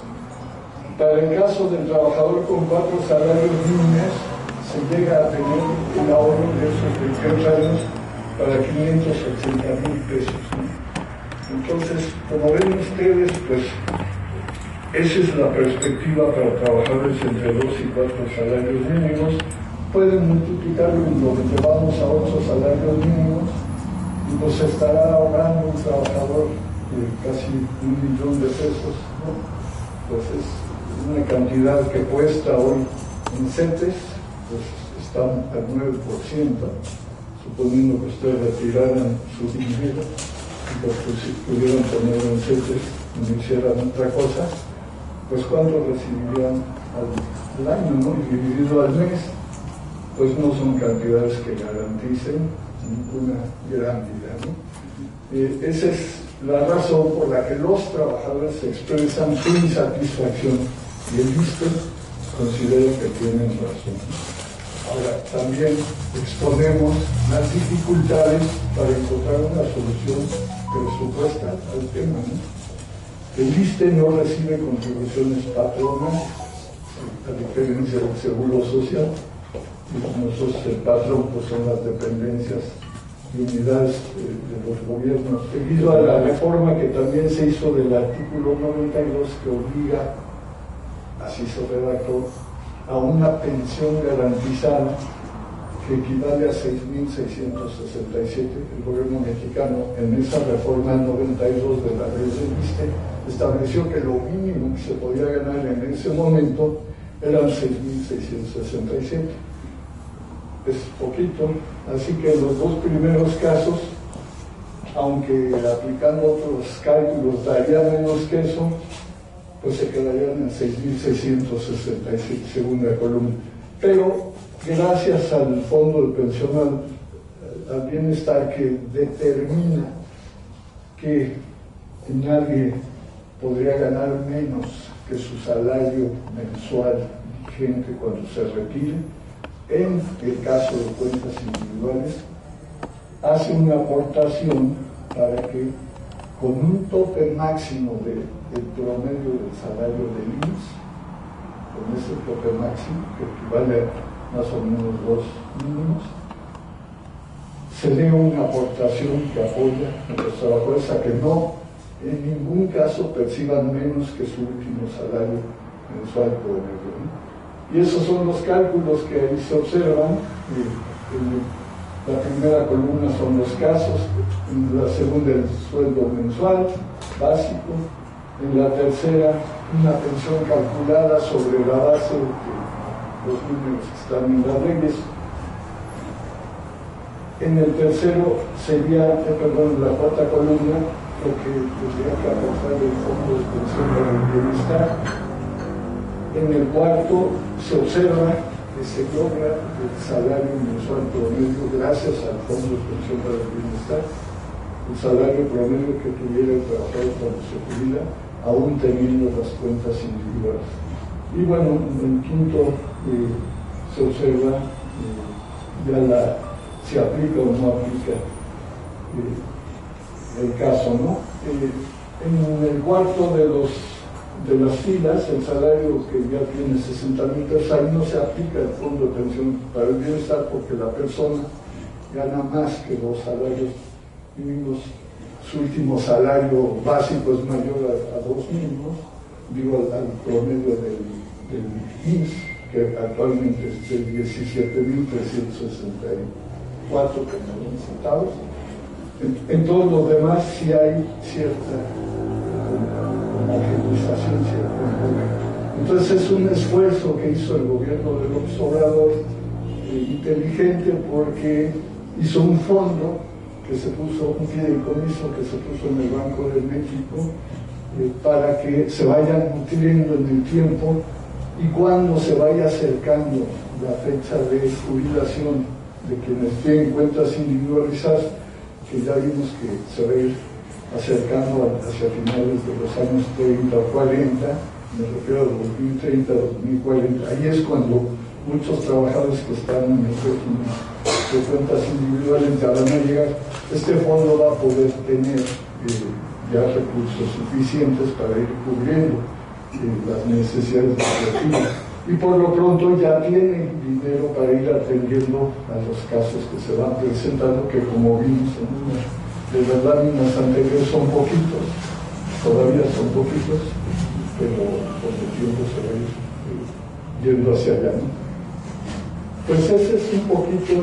Para el caso del trabajador con 4 salarios mínimos, se llega a tener el ahorro de esos 28 años para 580.000 pesos, ¿no? Entonces, como ven ustedes, pues esa es la perspectiva para trabajadores entre 2 y 4 salarios mínimos. Pueden multiplicarlo y lo llevamos a 8 salarios mínimos y pues estará ahorrando un trabajador casi 1.000.000 de pesos, ¿no? Pues es una cantidad que cuesta hoy en CETES, pues está al 9%, suponiendo que ustedes retiraran su dinero y pues si pudieran ponerlo en CETES y no hicieran otra cosa, pues ¿cuánto recibirían al año, ¿no? Y dividido al mes, pues no son cantidades que garanticen ninguna gran vida, ¿no? Esa es la razón por la que los trabajadores expresan su insatisfacción y el ISSSTE considera que tienen razón. Ahora, también exponemos las dificultades para encontrar una solución presupuestal al tema, ¿no? El ISSSTE no recibe contribuciones patronales, a diferencia del Seguro Social. Nosotros, el patrón, pues son las dependencias y unidades de los gobiernos. Debido a la reforma que también se hizo del artículo 92, que obliga, así se redactó, a una pensión garantizada que equivale a 6.667. El gobierno mexicano, en esa reforma 92 de la ley del ISSSTE, estableció que lo mínimo que se podía ganar en ese momento eran 6.667. Es poquito, así que en los 2 primeros casos, aunque aplicando otros cálculos daría menos que eso, pues se quedarían en 6.667, segunda columna. Pero gracias al Fondo de Pensión al Bienestar, que determina que nadie podría ganar menos que su salario mensual vigente cuando se retire, en el caso de cuentas individuales, hace una aportación para que, con un tope máximo del promedio del salario del IMSS, con ese tope máximo, que equivale a más o menos 2 mínimos, se dé una aportación que apoya a los trabajadores a que no, en ningún caso, perciban menos que su último salario mensual promedio, ¿no? Y esos son los cálculos que ahí se observan. En la primera columna son los casos, en la segunda el sueldo mensual básico, en la tercera una pensión calculada sobre la base de los números que están en las leyes. En el tercero sería, la cuarta columna, lo que tendría que aportar el Fondo de Pensión para el Bienestar. En el cuarto se observa que se logra el salario mensual promedio gracias al Fondo de Pensión para el Bienestar, el salario promedio que tuviera el trabajador cuando se jubila, aún teniendo las cuentas individuales. Y bueno, en el quinto se observa ya si aplica o no aplica el caso, ¿no? En el cuarto de las filas, el salario que ya tiene 60,000 pesos, ahí no se aplica el Fondo de Pensión para el Bienestar porque la persona gana más que los salarios mínimos. Su último salario básico es mayor a 2 mínimos, digo al promedio del IMSS, que actualmente es de 17,364 centavos. En todos los demás sí hay cierta homogenización, entonces es un esfuerzo que hizo el gobierno de López Obrador, inteligente, porque hizo un fondo que se puso, un fideicomiso que se puso en el Banco de México para que se vayan nutriendo en el tiempo, y cuando se vaya acercando la fecha de jubilación de quienes tienen cuentas individualizadas, que ya vimos que se va a ir acercando hacia finales de los años 30 o 40, me refiero a 2030, 2040, ahí es cuando muchos trabajadores que están en el régimen de cuentas individuales ya van a llegar. Este fondo va a poder tener ya recursos suficientes para ir cubriendo las necesidades de retiro, y por lo pronto ya tiene dinero para ir atendiendo a los casos que se van presentando, que como vimos en una de las láminas anteriores son poquitos, todavía son poquitos, pero con el tiempo se va a ir yendo hacia allá, ¿no? Pues ese es un poquito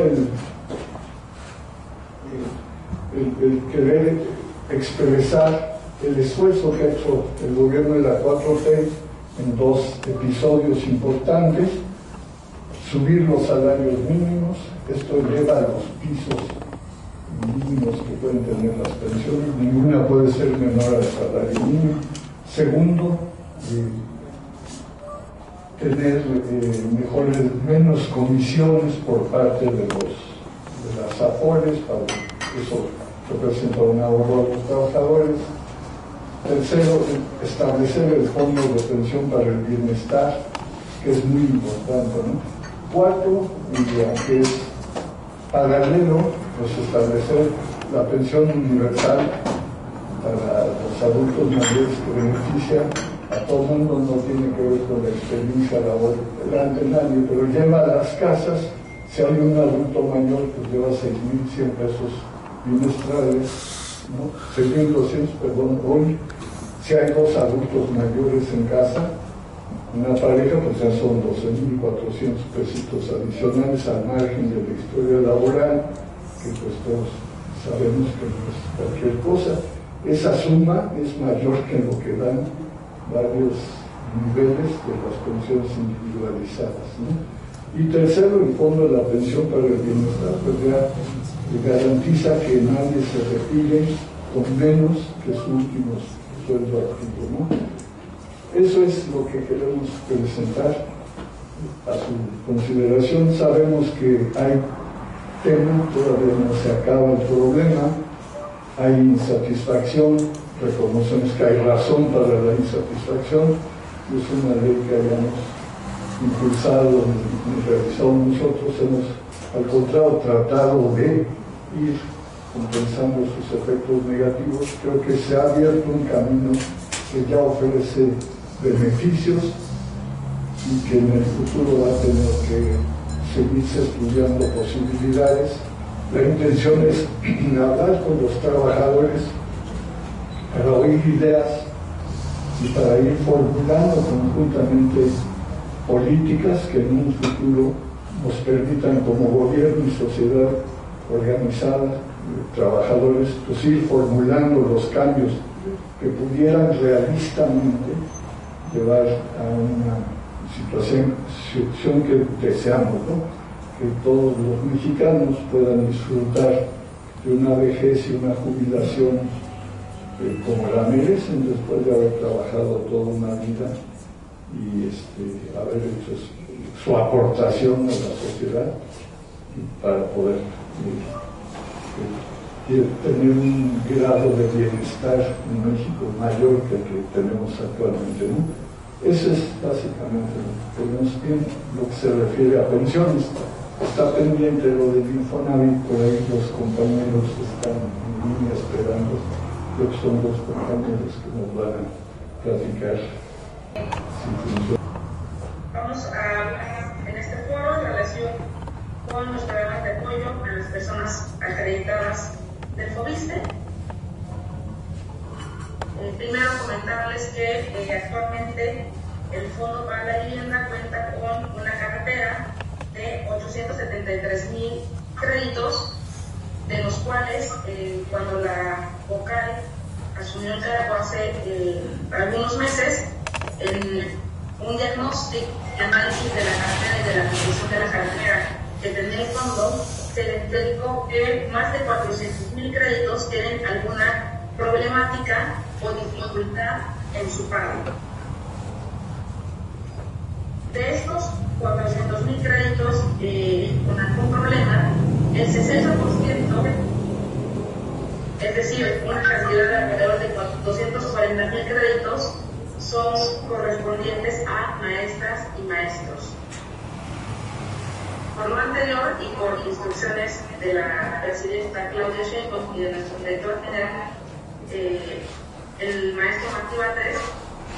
el querer expresar el esfuerzo que ha hecho el gobierno de la 4T en 2 episodios importantes: subir los salarios mínimos, esto eleva a los pisos mínimos que pueden tener las pensiones, ninguna puede ser menor al salario mínimo. Segundo, tener menos comisiones por parte de las AFORES, eso representa un ahorro a los trabajadores. Tercero, establecer el Fondo de Pensión para el Bienestar, que es muy importante, ¿no? Cuarto, y que es paralelo, pues establecer la pensión universal para los adultos mayores que beneficia a todo el mundo, no tiene que ver con la experiencia laboral de nadie, pero lleva a las casas, si hay un adulto mayor, pues lleva 6,100 pesos bimestrales, ¿no? 6,200, perdón, hoy. Si hay 2 adultos mayores en casa, una pareja, pues ya son 12,400 pesitos adicionales al margen de la historia laboral, que pues todos sabemos que no es cualquier cosa. Esa suma es mayor que lo que dan varios niveles de las pensiones individualizadas, ¿no? Y tercero, el Fondo de la Pensión para el Bienestar, pues ya garantiza que nadie se retire con menos que su último sueldo activo, ¿no? Eso es lo que queremos presentar a su consideración. Sabemos que hay tema, todavía no se acaba el problema, hay insatisfacción, reconocemos que hay razón para la insatisfacción, es una ley que hayamos impulsado y realizado nosotros, hemos al contrario tratado de ir compensando sus efectos negativos. Creo que se ha abierto un camino que ya ofrece beneficios y que en el futuro va a tener que seguirse estudiando posibilidades. La intención es hablar con los trabajadores para oír ideas y para ir formulando conjuntamente políticas que en un futuro nos permitan como gobierno y sociedad organizada, trabajadores, pues ir formulando los cambios que pudieran realistamente llevar a una situación que deseamos, ¿no? Que todos los mexicanos puedan disfrutar de una vejez y una jubilación como la merecen después de haber trabajado toda una vida y haber hecho su aportación a la sociedad para poder tener un grado de bienestar en México mayor que el que tenemos actualmente, ¿no? Eso es básicamente lo que tenemos bien, lo que se refiere a pensiones. Está pendiente lo del Infonavit, por ahí los compañeros están en línea esperando. Creo que son dos compañeros que nos van a platicar. Vamos a hablar en este foro en relación con los programas de apoyo a las personas acreditadas del FOBISTE. Primero comentarles que actualmente el Fondo para la Vivienda cuenta con una cartera de 873,000 créditos, de los cuales cuando la vocal asumió el cargo hace algunos meses, un diagnóstico y análisis de la cartera y de la composición de la cartera que tenía el fondo, se detectó que más de 400,000 créditos tienen alguna problemática o dificultad en su pago. De estos 400,000 créditos con algún problema, el 60%, es decir, una cantidad de alrededor de 240,000 créditos, son correspondientes a maestras y maestros. Por lo anterior y por instrucciones de la presidenta Claudia Sheinbaum y de nuestro director general, el maestro Martí Batres,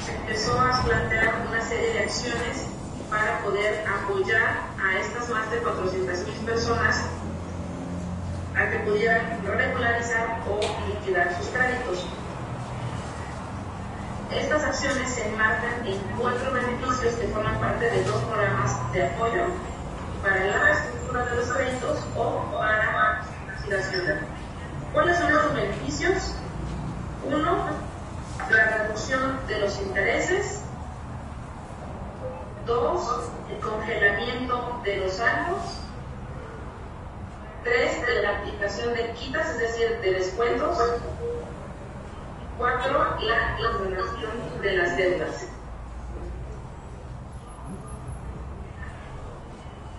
se empezó a plantear una serie de acciones para poder apoyar a estas más de 400,000 personas a que pudieran regularizar o liquidar sus créditos. Estas acciones se enmarcan en 4 beneficios que forman parte de 2 programas de apoyo para la reestructura de los créditos o para la liquidación. ¿Cuáles son los beneficios? 1, la reducción de los intereses. 2, el congelamiento de los saldos. 3, de la aplicación de quitas, es decir, de descuentos. 4, la condonación de las deudas.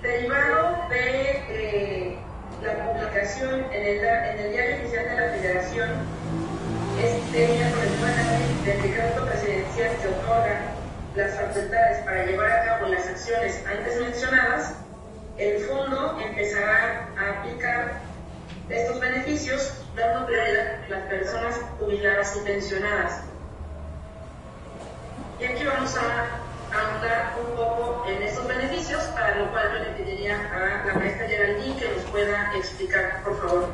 Derivado de la publicación en el Diario Oficial de la Federación, este miércoles 9 del decreto presidencial que otorga las facultades para llevar a cabo las acciones antes mencionadas, el fondo empezará a aplicar estos beneficios dando prioridad a las personas jubiladas y pensionadas. Y aquí vamos a ahondar un poco en estos beneficios, para lo cual yo le pediría a la maestra Geraldine que nos pueda explicar, por favor.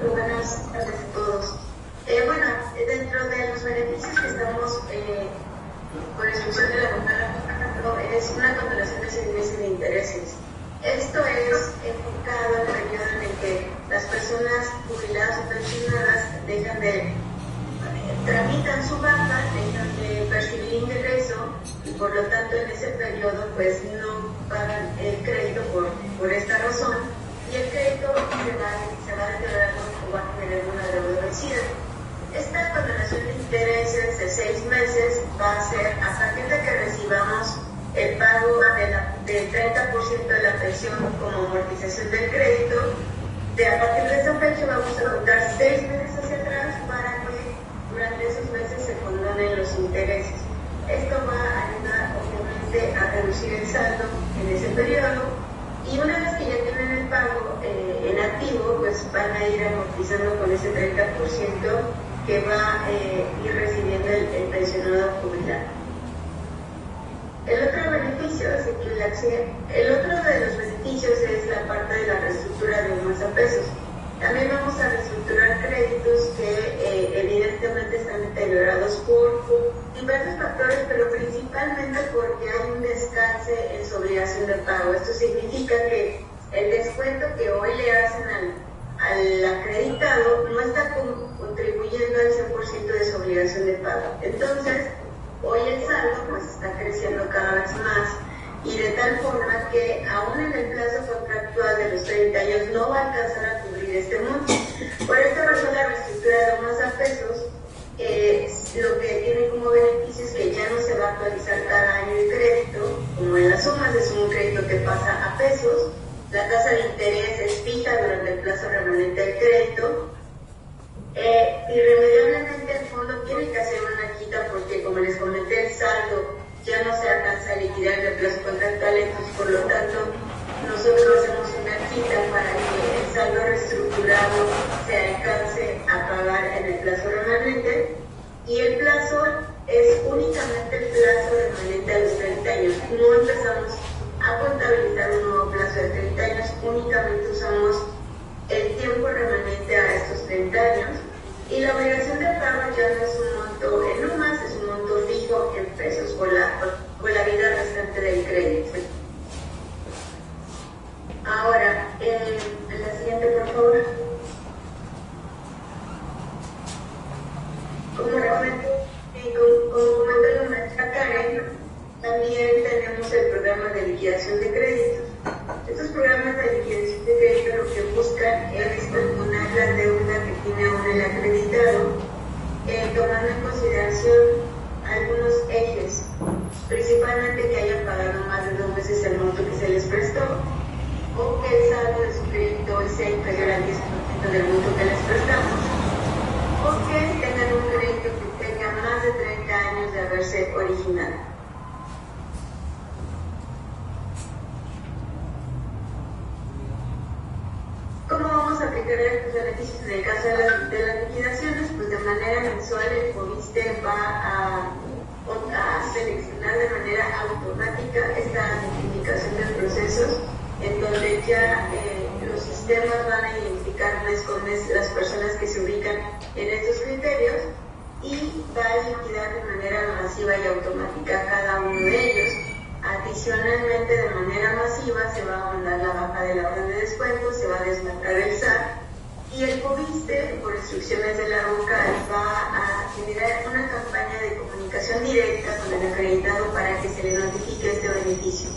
Buenas tardes a todos. Bueno, dentro de los beneficios que estamos por instrucción de la vocal, es una condonación de 6 meses de intereses. Esto es enfocado en el periodo en el que las personas jubiladas o pensionadas tramitan su baja, dejan de percibir ingreso y por lo tanto en ese periodo pues no pagan el crédito por esta razón, y el crédito se va a deteriorar o va a tener una deuda vencida. Esta condonación de intereses de 6 meses va a ser a partir de que recibamos el pago del 30% de la pensión como amortización del crédito. A partir de esa fecha vamos a contar 6 meses hacia atrás para que durante esos meses se condonen los intereses. Esto va a ayudar obviamente a reducir el saldo en ese periodo, y una vez que ya tienen el pago en activo, pues van a ir amortizando con ese 30% que va a ir recibiendo el pensionado jubilado. El otro de los beneficios es la parte de la reestructura de UMAS a pesos. También vamos a reestructurar créditos que evidentemente están deteriorados por diversos factores, pero principalmente porque hay un descanse en su obligación de pago. Esto significa que el descuento que hoy le hacen al acreditado no está contribuyendo al 100% de su obligación de pago. Entonces, hoy el saldo pues está creciendo cada vez más, y de tal forma que aún en el plazo contractual de los 30 años no va a alcanzar a cubrir este monto. Por esta razón, la reestructura de UMAS a pesos lo que tiene como beneficio es que ya no se va a actualizar cada año el crédito, como en las UMAS es un crédito que pasa a pesos, la tasa de interés es fija durante el plazo remanente del crédito. Irremediablemente el fondo tiene que hacer una quita porque, como les comenté, el saldo ya no se alcanza a liquidar en el plazo contractual, entonces por lo tanto nosotros hacemos una quita para que el saldo reestructurado se alcance a pagar en el plazo remanente, y el plazo es únicamente el plazo remanente a los 30 años. No empezamos a contabilizar un nuevo plazo de 30 años, únicamente usamos el tiempo remanente a estos 30 años, y la obligación de pago ya no es un monto en UMAS, es un monto fijo en pesos por la vida restante del crédito. Ahora, la siguiente, por favor. Como comentó la maestra Karen, también tenemos el programa de liquidación de créditos. Estos programas de liquidación de crédito lo que buscan es componer la deuda que tiene aún el acreditado, tomando en consideración algunos ejes, principalmente que hayan pagado más de 2 veces el monto que se les prestó, o que el saldo de su crédito sea inferior al 10% del monto que les prestamos, o que tengan un crédito que tenga más de 30 años de haberse originado. ¿Cómo vamos a aplicar estos beneficios en el caso de las liquidaciones? Pues de manera mensual el FOBISTE va a seleccionar de manera automática esta identificación de procesos, en donde ya los sistemas van a identificar mes con mes las personas que se ubican en estos criterios, y va a liquidar de manera masiva y automática cada uno de ellos. Adicionalmente, de manera masiva, se va a mandar la baja de la orden de descuento, se va a desmarcar el SAT, y el FOBISTE, por instrucciones de la RUCAL, va a generar una campaña de comunicación directa con el acreditado para que se le notifique este beneficio.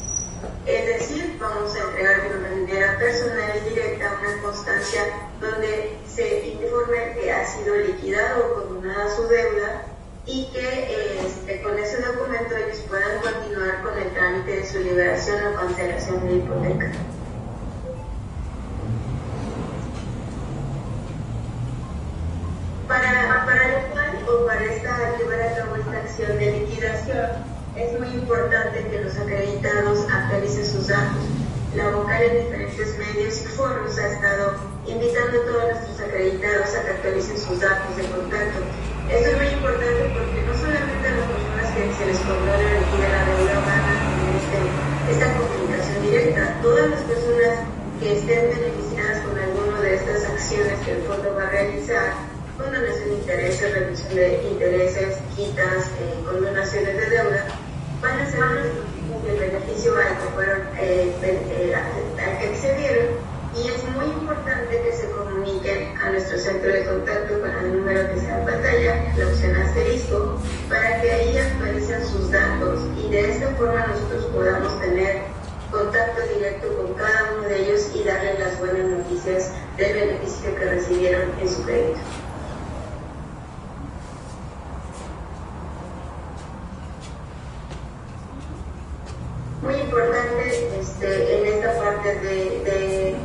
Es decir, vamos a entregar de manera personal y directa una constancia donde se informe que ha sido liquidado o condonada su deuda, y que con ese documento ellos puedan continuar con el trámite de su liberación o cancelación de hipoteca. Para lo cual, o para llevar a cabo esta acción de liquidación, es muy importante que los acreditados actualicen sus datos. La vocal en diferentes medios y foros ha estado invitando a todos nuestros acreditados a que actualicen sus datos de contacto. Esto es muy importante porque no solamente a las personas que se les cobró la liquidez de la deuda van a tener esta comunicación directa. Todas las personas que estén beneficiadas con alguna de estas acciones que el fondo va a realizar, condonación de intereses, reducción de intereses, quitas, condonaciones de deuda, van a ser el beneficio al que fueron, al que accedieron, y es muy importante que se comuniquen a nuestro centro de contacto con el número que sea en pantalla, la opción asterisco, para que ahí actualicen sus datos, y de esta forma nosotros podamos tener contacto directo con cada uno de ellos y darles las buenas noticias del beneficio que recibieron en su crédito. Muy importante en esta parte de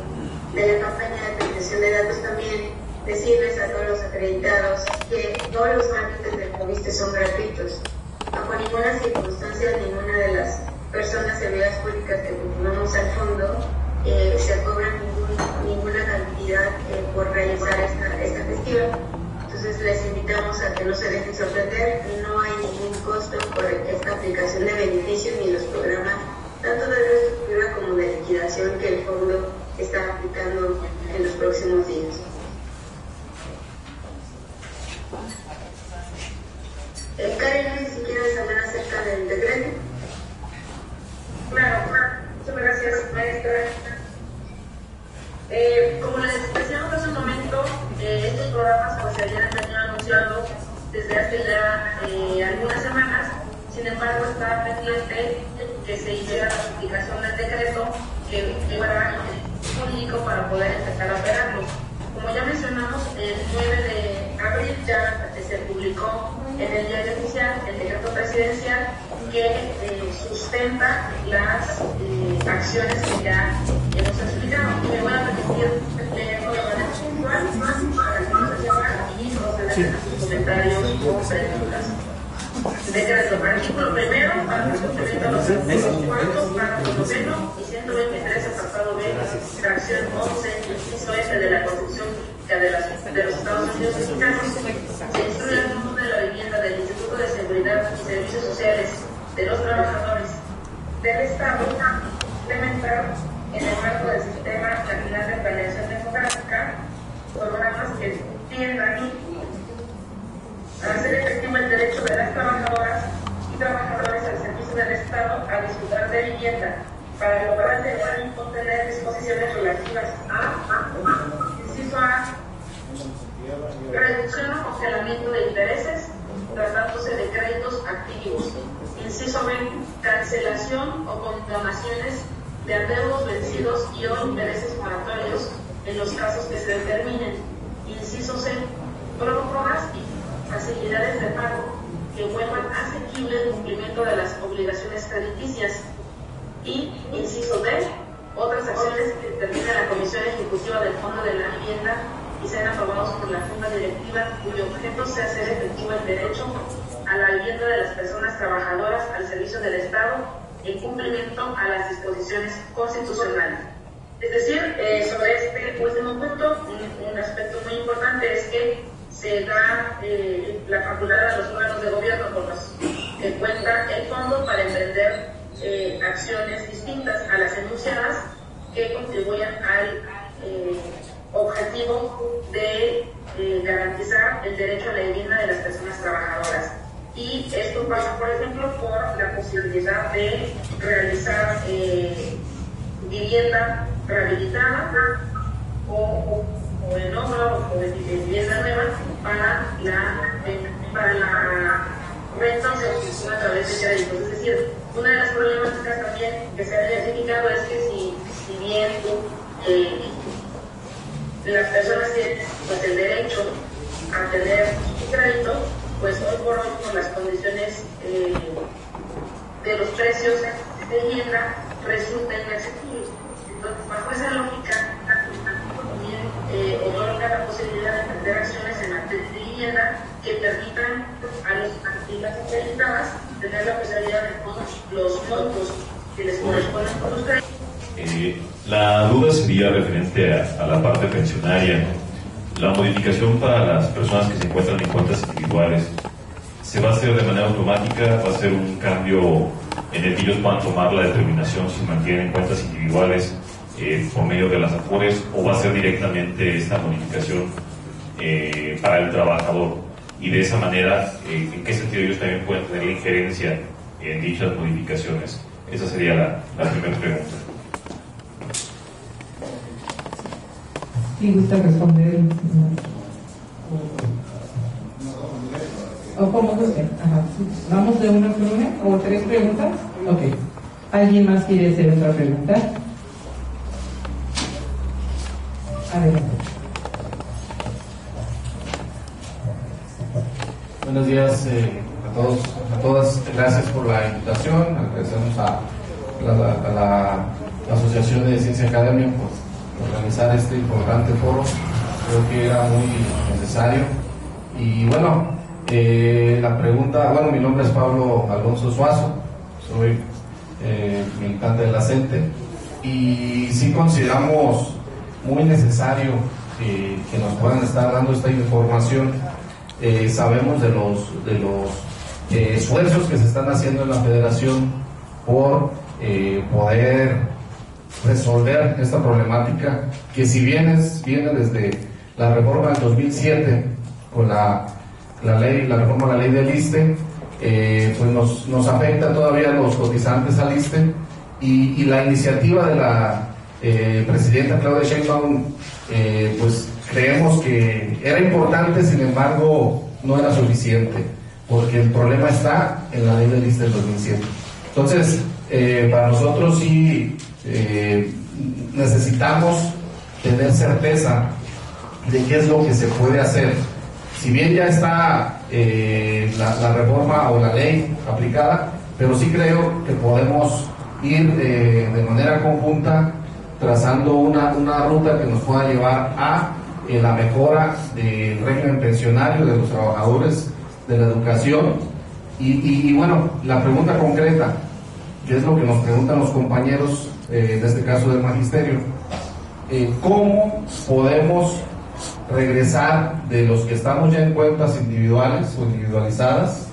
la campaña de protección de datos también decirles a todos los acreditados que todos los trámites del FOBISTE son gratuitos. Bajo ninguna circunstancia, ninguna de las personas servidores públicas que conformamos al fondo se cobra ninguna cantidad por realizar esta gestión. Entonces les invitamos a que no se dejen sorprender, no hay ningún costo por esta aplicación de beneficios ni los programas, tanto de reestructura como de liquidación, que el fondo está aplicando en los próximos días. Karen, si quieres Como les decíamos hace un momento, estos programas pues se habían venido anunciando desde hace ya algunas semanas. Sin embargo, estaba pendiente que se hiciera la publicación del decreto que fuera jurídico para poder empezar a operarlo. Como ya mencionamos, el 9 de abril ya se publicó en el diario oficial el decreto presidencial que sustenta las acciones que ya hemos explicado. Me voy a repetir leyendo de manera puntual para que no se sepa y proceder a sus comentarios o preguntas. Decreto, artículo primero, para el cumplimiento de los artículos 4, párrafo noveno y 123, apartado B, fracción 11, inciso F de la Constitución de los Estados Unidos mexicanos, se instruye el Fondo de la Vivienda del Instituto de Seguridad y Servicios Sociales de los Trabajadores del Estado implementar en el marco del Sistema Nacional de Planeación Demográfica programas que tiendan a hacer efectivo el derecho de las trabajadoras y trabajadores al servicio del Estado a disfrutar de vivienda para lograr llevar y contener disposiciones relativas a, inciso A, reducción o congelamiento de intereses tratándose de créditos activos, inciso B, cancelación o condonaciones de adeudos vencidos y o intereses moratorios en los casos que se determinen, inciso C, prórrogas y facilidades de pago que vuelvan asequible el cumplimiento de las obligaciones crediticias y, inciso D, otras acciones que determine la Comisión Ejecutiva del Fondo de la Vivienda y sean aprobados por la Junta Directiva cuyo objeto sea hacer efectivo el derecho a la vivienda de las personas trabajadoras al servicio del Estado en cumplimiento a las disposiciones constitucionales. Es decir, sobre este último punto, un aspecto muy importante es que se da la facultad a los órganos de gobierno con los que cuenta el fondo para emprender acciones distintas a las enunciadas que contribuyan al objetivo de garantizar el derecho a la vivienda de las personas trabajadoras. Y esto pasa, por ejemplo, por la posibilidad de realizar vivienda rehabilitada o en obra o de vivienda nueva para la renta o servicio a través de créditos. Es decir, una de las problemáticas también que se ha identificado es que si bien las personas tienen pues, el derecho a tener su crédito, pues hoy por hoy con las condiciones de los precios de vivienda resulta inaccesible. Entonces, bajo esa lógica, también otorga la posibilidad de emprender acciones en materia de vivienda que permitan a las acreditadas tener la posibilidad de los montos que les corresponden por los créditos. La duda sería referente a la parte pensionaria. La modificación para las personas que se encuentran en cuentas individuales, ¿se va a hacer de manera automática? ¿Va a ser un cambio en el que ellos puedan tomar la determinación si mantienen cuentas individuales por medio de las AFORES, o va a ser directamente esta modificación para el trabajador? Y de esa manera, ¿en qué sentido ellos también pueden tener la injerencia en dichas modificaciones? Esa sería la primera pregunta. ¿Sí gusta responder? ¿O cómo guste? Ajá. ¿Vamos de una por una o tres preguntas? Ok. ¿Alguien más quiere hacer otra pregunta? Adelante. Buenos días a todos, a todas. Gracias por la invitación. Agradecemos a la Asociación de Ciencia Academia por organizar este importante foro. Creo que era muy necesario. Y bueno, la pregunta, bueno, mi nombre es Pablo Alonso Suazo, soy militante de la CENTE, y sí consideramos muy necesario que nos puedan estar dando esta información. Sabemos de los esfuerzos que se están haciendo en la Federación por poder resolver esta problemática, que si bien viene desde la reforma del 2007 con la reforma de la ley del ISSSTE, pues nos afecta todavía a los cotizantes al ISSSTE, y la iniciativa de la presidenta Claudia Sheinbaum, pues creemos que era importante, sin embargo no era suficiente, porque el problema está en la ley del ISSSTE del 2007. Entonces, para nosotros sí necesitamos tener certeza de qué es lo que se puede hacer. Si bien ya está la reforma o la ley aplicada, pero sí creo que podemos ir de manera conjunta trazando una ruta que nos pueda llevar a la mejora del régimen pensionario de los trabajadores de la educación. Y bueno, la pregunta concreta, que es lo que nos preguntan los compañeros, en este caso del magisterio, ¿cómo podemos regresar de los que estamos ya en cuentas individuales o individualizadas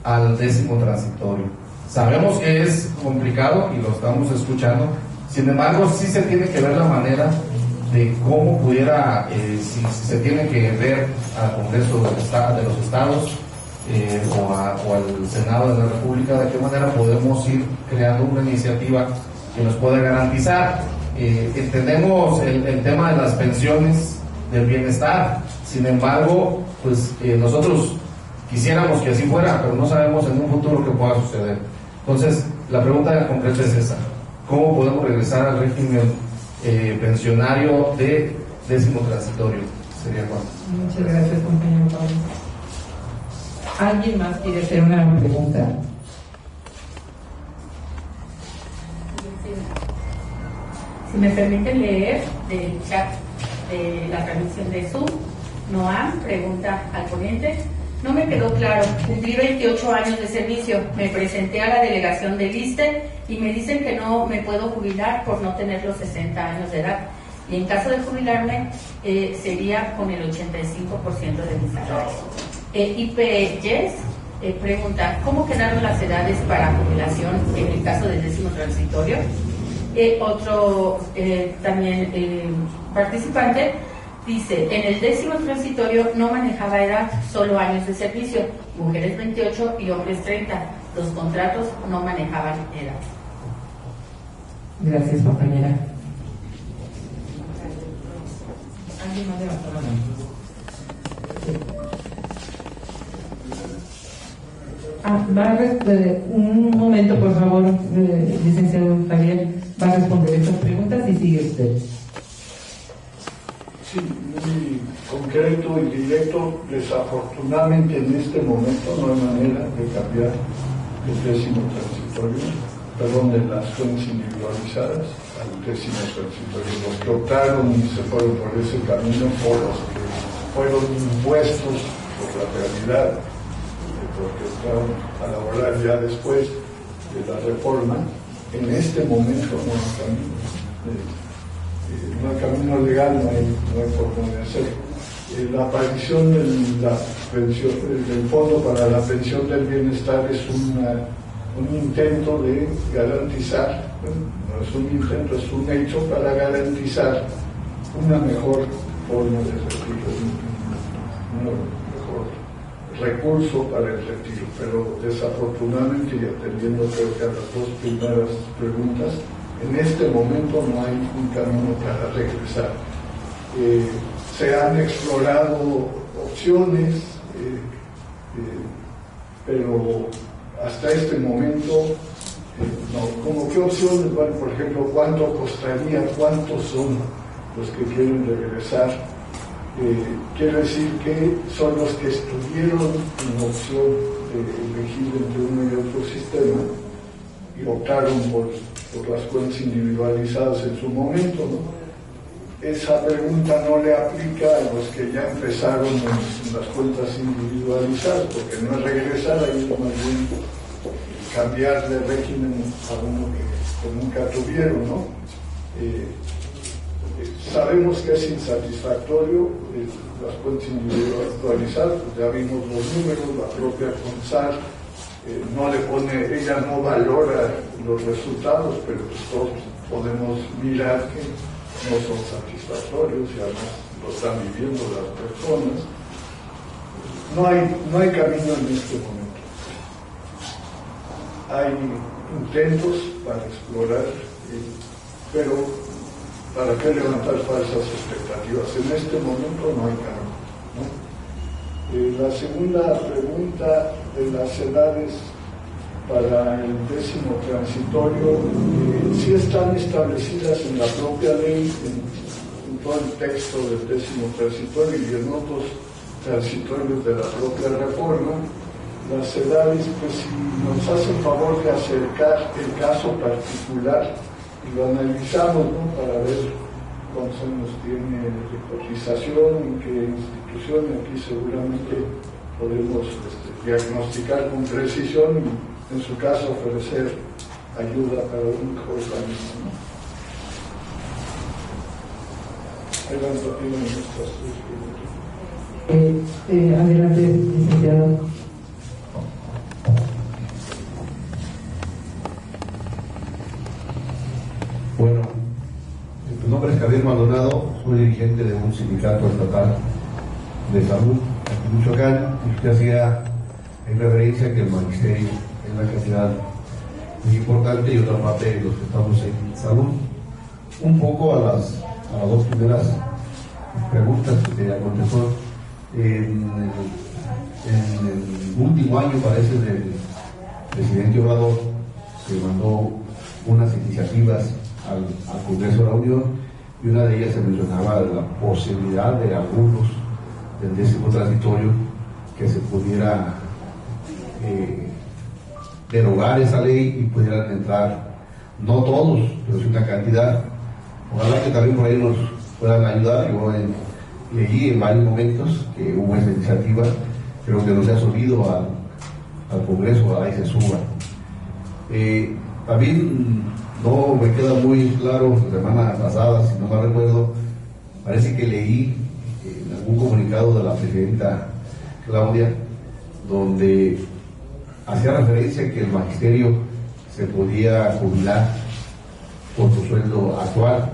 al 10º transitorio? Sabemos que es complicado y lo estamos escuchando, sin embargo sí se tiene que ver la manera de cómo pudiera, si se tiene que ver al Congreso de los Estados o al Senado de la República, de qué manera podemos ir creando una iniciativa que nos pueda garantizar. Entendemos el tema de las pensiones del bienestar, sin embargo, pues nosotros quisiéramos que así fuera, pero no sabemos en un futuro qué pueda suceder. Entonces, la pregunta concreta es esa: ¿cómo podemos regresar al régimen pensionario de 10º transitorio? Sería cuánto. Muchas gracias, compañero Pablo. ¿Alguien más quiere hacer una pregunta? Si me permiten leer del chat de la transmisión de Zoom, Noam pregunta al ponente: no me quedó claro, cumplí 28 años de servicio, me presenté a la delegación del ISSSTE y me dicen que no me puedo jubilar por no tener los 60 años de edad, y en caso de jubilarme sería con el 85% de mi salario. IPYes pregunta: ¿cómo quedaron las edades para jubilación en el caso del 10º transitorio? Otro también participante dice: en el 10º transitorio no manejaba edad, solo años de servicio, mujeres 28 y hombres 30. Los contratos no manejaban edad. Gracias, compañera. ¿Alguien más levantó la mano? Un momento, por favor, licenciado Javier, va a responder estas preguntas y sigue usted. Sí, muy concreto y directo. Desafortunadamente en este momento no hay manera de cambiar el 10º transitorio, perdón, de las fuentes individualizadas al 10º transitorio. Los que optaron y se fueron por ese camino fueron los que fueron impuestos por la realidad, porque entraron a laborar ya después de la reforma. En este momento no hay camino. No hay camino legal, no hay forma de hacerlo. La aparición del Fondo para la Pensión del Bienestar es un intento de garantizar, bueno, no es un intento, es un hecho para garantizar una mejor forma de retiro, un mejor recurso para el retiro. Pero desafortunadamente, y atendiendo creo que a las dos primeras preguntas, en este momento no hay un camino para regresar. Se han explorado opciones, pero hasta este momento no. ¿Cómo qué opciones? Bueno, por ejemplo, ¿cuánto costaría? ¿Cuántos son los que quieren regresar? Quiero decir que son los que estuvieron en opción de elegir entre uno y otro sistema y optaron por las cuentas individualizadas en su momento, ¿no? Esa pregunta no le aplica a los que ya empezaron en las cuentas individualizadas, porque no es regresar, ahí es más bien cambiar de régimen a uno que nunca tuvieron, ¿no? Sabemos que es insatisfactorio las cuentas individualizadas, pues ya vimos los números, la propia CONSAR no le pone, ella no valora los resultados, pero pues todos podemos mirar que no son satisfactorios y además lo están viviendo las personas. No hay camino en este momento. Hay intentos para explorar, pero ¿para qué levantar falsas expectativas? En este momento no hay cambio, ¿no? La segunda pregunta de las edades para el 10º transitorio, sí están establecidas en la propia ley, en todo el texto del 10º transitorio y en otros transitorios de la propia reforma. Las edades, pues si nos hacen favor de acercar el caso particular y lo analizamos, ¿no? Para ver cuántos años tiene de cotización, en qué institución, aquí seguramente podemos diagnosticar con precisión y en su caso ofrecer ayuda para un mejor organismo, ¿no? Adelante, tienen nuestras tres preguntas. Adelante, licenciado. Bueno, mi nombre es Javier Maldonado, soy dirigente de un sindicato estatal de salud aquí en Michoacán, y usted hacía en referencia que el magisterio es una cantidad muy importante y otra parte de los que estamos en salud. Un poco a las dos primeras preguntas que ya contestó. En el último año, parece, del presidente Obrador, se mandó unas iniciativas al Congreso de la Unión, y una de ellas se mencionaba la posibilidad de algunos del 10º transitorio que se pudiera derogar esa ley y pudieran entrar, no todos, pero sí una cantidad. Ojalá que también por ahí nos puedan ayudar. Yo leí en varios momentos que hubo esa iniciativa, pero que no se ha subido al Congreso, ojalá y se suba. También no me queda muy claro, la semana pasada, si no me recuerdo, parece que leí en algún comunicado de la presidenta Claudia, donde hacía referencia a que el magisterio se podía jubilar por su sueldo actual.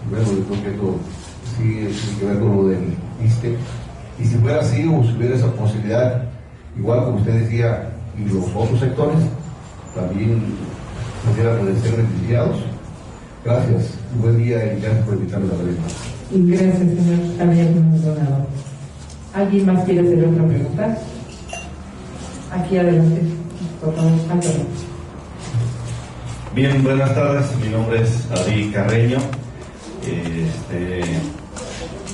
Bueno, yo creo que esto sí tiene que ver con lo del ISSSTE, y si fuera así, o si hubiera esa posibilidad, igual como usted decía, y los otros sectores también pudieran ser beneficiados. Gracias, buen día y gracias por invitarme a la pregunta. Gracias, señor Javier Maldonado. ¿Alguien más quiere hacer otra pregunta? Aquí adelante, por favor, Antonio. Bien, buenas tardes, mi nombre es Adi Carreño.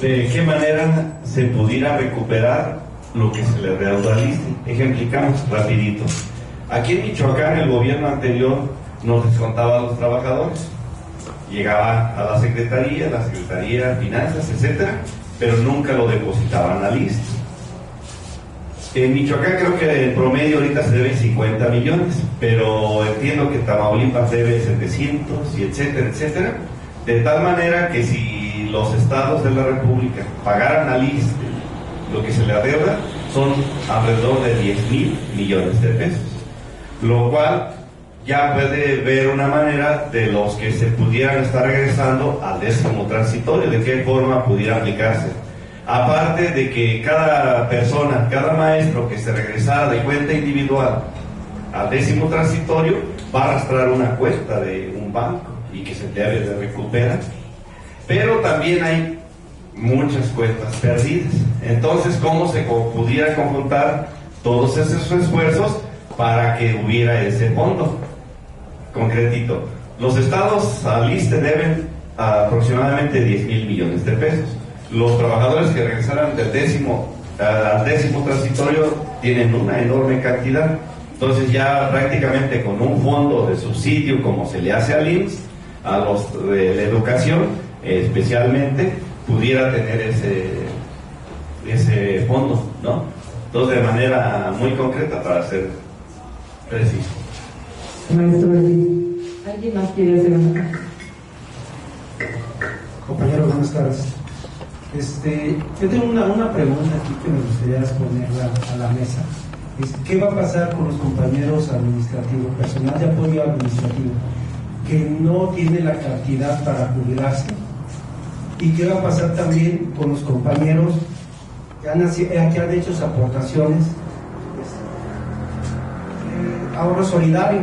¿De qué manera se pudiera recuperar lo que se le reaudó al ISSSTE? Ejemplificamos rapidito. Aquí en Michoacán el gobierno anterior nos descontaba a los trabajadores. Llegaba a la Secretaría de Finanzas, etcétera, pero nunca lo depositaban al ISSSTE. En Michoacán creo que el promedio ahorita se debe 50 millones, pero entiendo que Tamaulipas debe 700 y etcétera, etcétera. De tal manera que si los estados de la República pagaran al ISSSTE lo que se le adeuda, son alrededor de 10,000 millones de pesos. Lo cual ya puede ver una manera de los que se pudieran estar regresando al 10º transitorio, de qué forma pudiera aplicarse. Aparte de que cada persona, cada maestro que se regresara de cuenta individual al 10º transitorio va a arrastrar una cuenta de un banco y que se debe de recuperar. Pero también hay muchas cuentas perdidas. Entonces, ¿cómo se pudiera conjuntar todos esos esfuerzos para que hubiera ese fondo? Concretito, los estados al ISSSTE deben aproximadamente 10,000 millones de pesos. Los trabajadores que regresaran del 10º al 10º transitorio tienen una enorme cantidad. Entonces ya prácticamente con un fondo de subsidio como se le hace al IMSS, a los de la educación especialmente, pudiera tener ese fondo, ¿no? Entonces de manera muy concreta, para ser preciso. Maestro, ¿alguien más quiere hacer una? Compañero, buenas tardes. Yo tengo una pregunta aquí que me gustaría exponerla a la mesa. ¿Qué va a pasar con los compañeros administrativos, personal de apoyo administrativo, que no tiene la cantidad para jubilarse? ¿Y qué va a pasar también con los compañeros que han hecho aportaciones, ahorro solidario,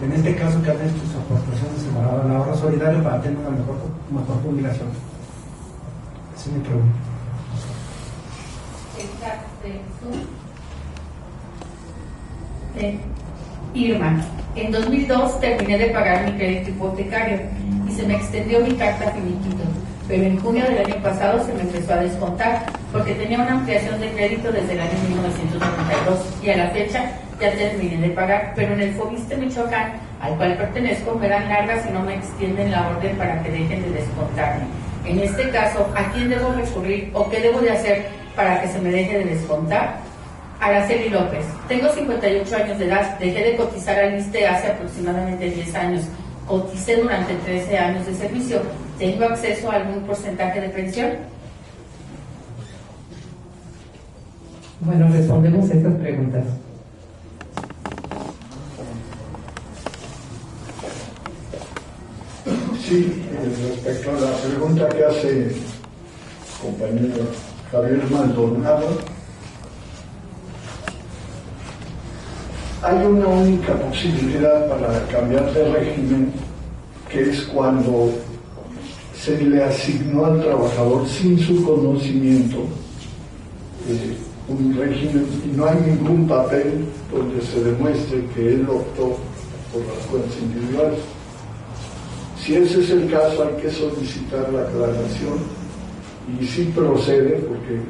en este caso que han hecho sus aportaciones al ahorro solidario para tener una mejor jubilación. Esa es mi pregunta. Irma, en 2002 terminé de pagar mi crédito hipotecario y se me extendió mi carta finiquito, pero en junio del año pasado se me empezó a descontar porque tenía una ampliación de crédito desde el año 1992 y a la fecha ya terminé de pagar, pero en el Fobiste Michoacán, al cual pertenezco, me dan largas y no me extienden la orden para que dejen de descontarme. En este caso, ¿a quién debo recurrir o qué debo de hacer para que se me deje de descontar? Araceli López, tengo 58 años de edad, dejé de cotizar al ISSSTE hace aproximadamente 10 años, coticé durante 13 años de servicio, ¿tengo acceso a algún porcentaje de pensión? Bueno, respondemos a estas preguntas. Sí, respecto a la pregunta que hace el compañero Javier Maldonado, hay una única posibilidad para cambiar de régimen, que es cuando se le asignó al trabajador sin su conocimiento un régimen y no hay ningún papel donde se demuestre que él optó por las cuentas individuales. Si ese es el caso, hay que solicitar la aclaración y si procede, porque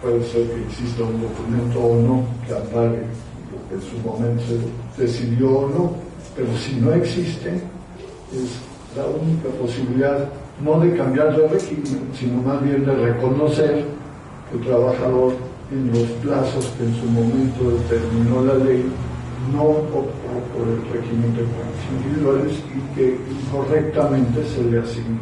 puede ser que exista un documento o no que ampare lo que en su momento se decidió o no, pero si no existe, es la única posibilidad no de cambiar de régimen, sino más bien de reconocer que el trabajador en los plazos que en su momento determinó la ley no optó por el régimen de cuentas individuales y que incorrectamente se le asignó.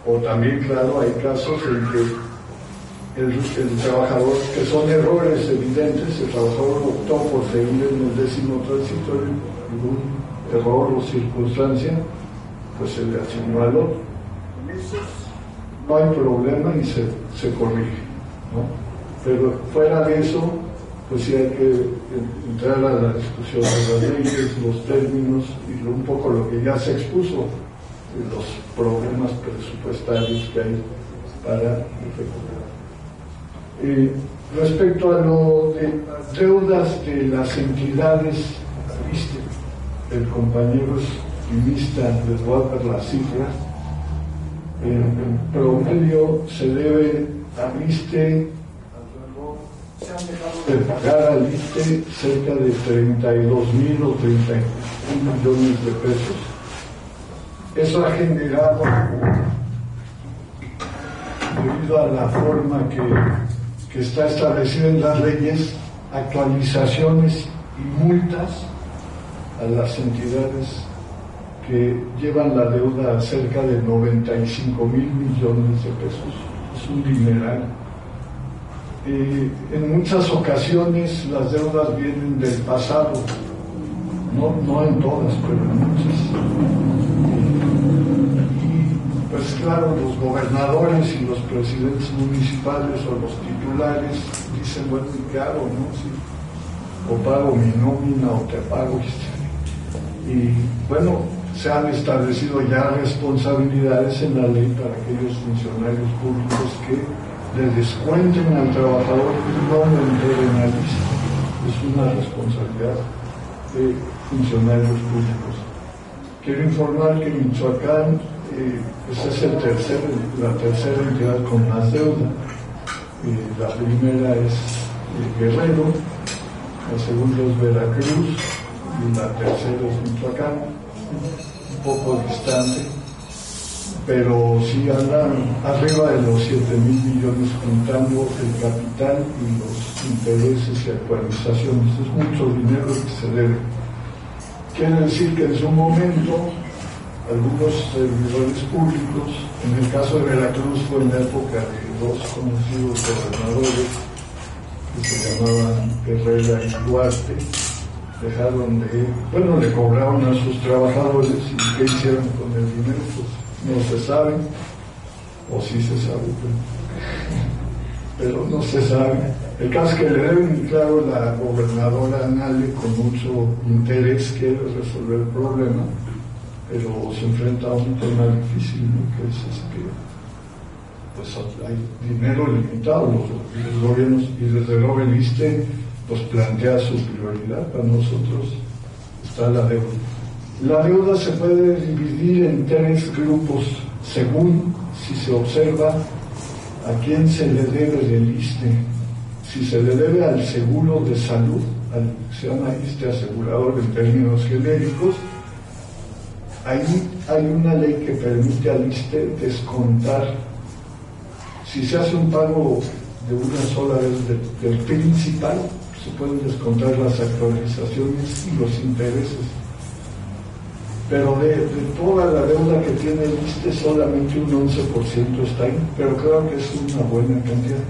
O también, claro, hay casos en que el trabajador, que son errores evidentes, el trabajador optó por seguir en el 10º transitorio, algún error o circunstancia, pues se le asignó al otro. No hay problema y se corrige, ¿no? Pero fuera de eso, pues sí hay que entrar a la discusión de las leyes, los términos y un poco lo que ya se expuso, los problemas presupuestarios que hay para recuperar. Respecto a lo de las deudas de las entidades, el compañero estimista les voy a dar las cifras. En promedio se debe al ISSSTE de pagar al ISSSTE cerca de 32,000 o 31 millones de pesos. Eso ha generado, debido a la forma que está establecida en las leyes, actualizaciones y multas a las entidades que llevan la deuda a cerca de 95,000 millones de pesos. Es un dineral. En muchas ocasiones las deudas vienen del pasado, no en todas, pero en muchas. Y pues claro, los gobernadores y los presidentes municipales o los titulares dicen, bueno, ¿y qué hago? ¿No? Si o pago mi nómina o te pago. Y bueno, se han establecido ya responsabilidades en la ley para aquellos funcionarios públicos que le descuenten al trabajador y no lo entreguen al ISSSTE. Es una responsabilidad de funcionarios públicos. Quiero informar que Michoacán esa es la tercera entidad con más deuda. La primera es Guerrero, la segunda es Veracruz y la tercera es Michoacán, un poco distante, pero sí andan arriba de los 7,000 millones juntando el capital y los intereses y actualizaciones. Es mucho dinero que se debe. Quiere decir que en su momento algunos servidores públicos, en el caso de Veracruz fue en la época de dos conocidos gobernadores que se llamaban Herrera y Duarte, le cobraron a sus trabajadores y ¿qué hicieron con el dinero? Pues no se sabe, o sí se sabe, pero no se sabe. El caso es que le deben, claro, la gobernadora Nale con mucho interés quiere resolver el problema, pero se enfrenta a un tema difícil, ¿no? Que es pues hay dinero limitado, los gobiernos, y desde luego el ISSSTE pues plantea su prioridad. Para nosotros está la deuda. La deuda se puede dividir en 3 grupos según si se observa a quién se le debe del ISSSTE. Si se le debe al seguro de salud, se llama ISSSTE asegurador en términos genéricos, ahí hay una ley que permite al ISSSTE descontar. Si se hace un pago de una sola vez del principal, se pueden descontar las actualizaciones y los intereses. Pero de toda la deuda que tiene el ISSSTE, solamente un 11% está ahí, pero creo que es una buena cantidad.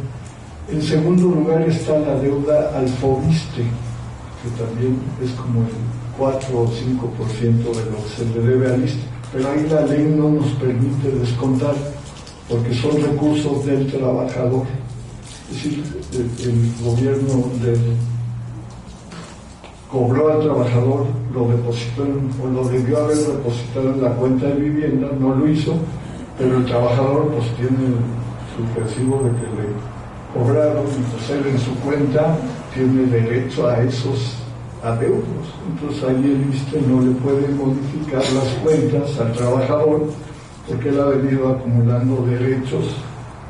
En segundo lugar está la deuda al FOBISSTE, que también es como el 4 o 5% de lo que se le debe al ISSSTE, pero ahí la ley no nos permite descontar, porque son recursos del trabajador. Es decir, el gobierno cobró al trabajador, lo depositó o lo debió haber depositado en la cuenta de vivienda, no lo hizo, pero el trabajador pues tiene su recibo de que le cobraron, y pues él en su cuenta tiene derecho a esos adeudos. Entonces ahí el ISSSTE no le puede modificar las cuentas al trabajador, porque él ha venido acumulando derechos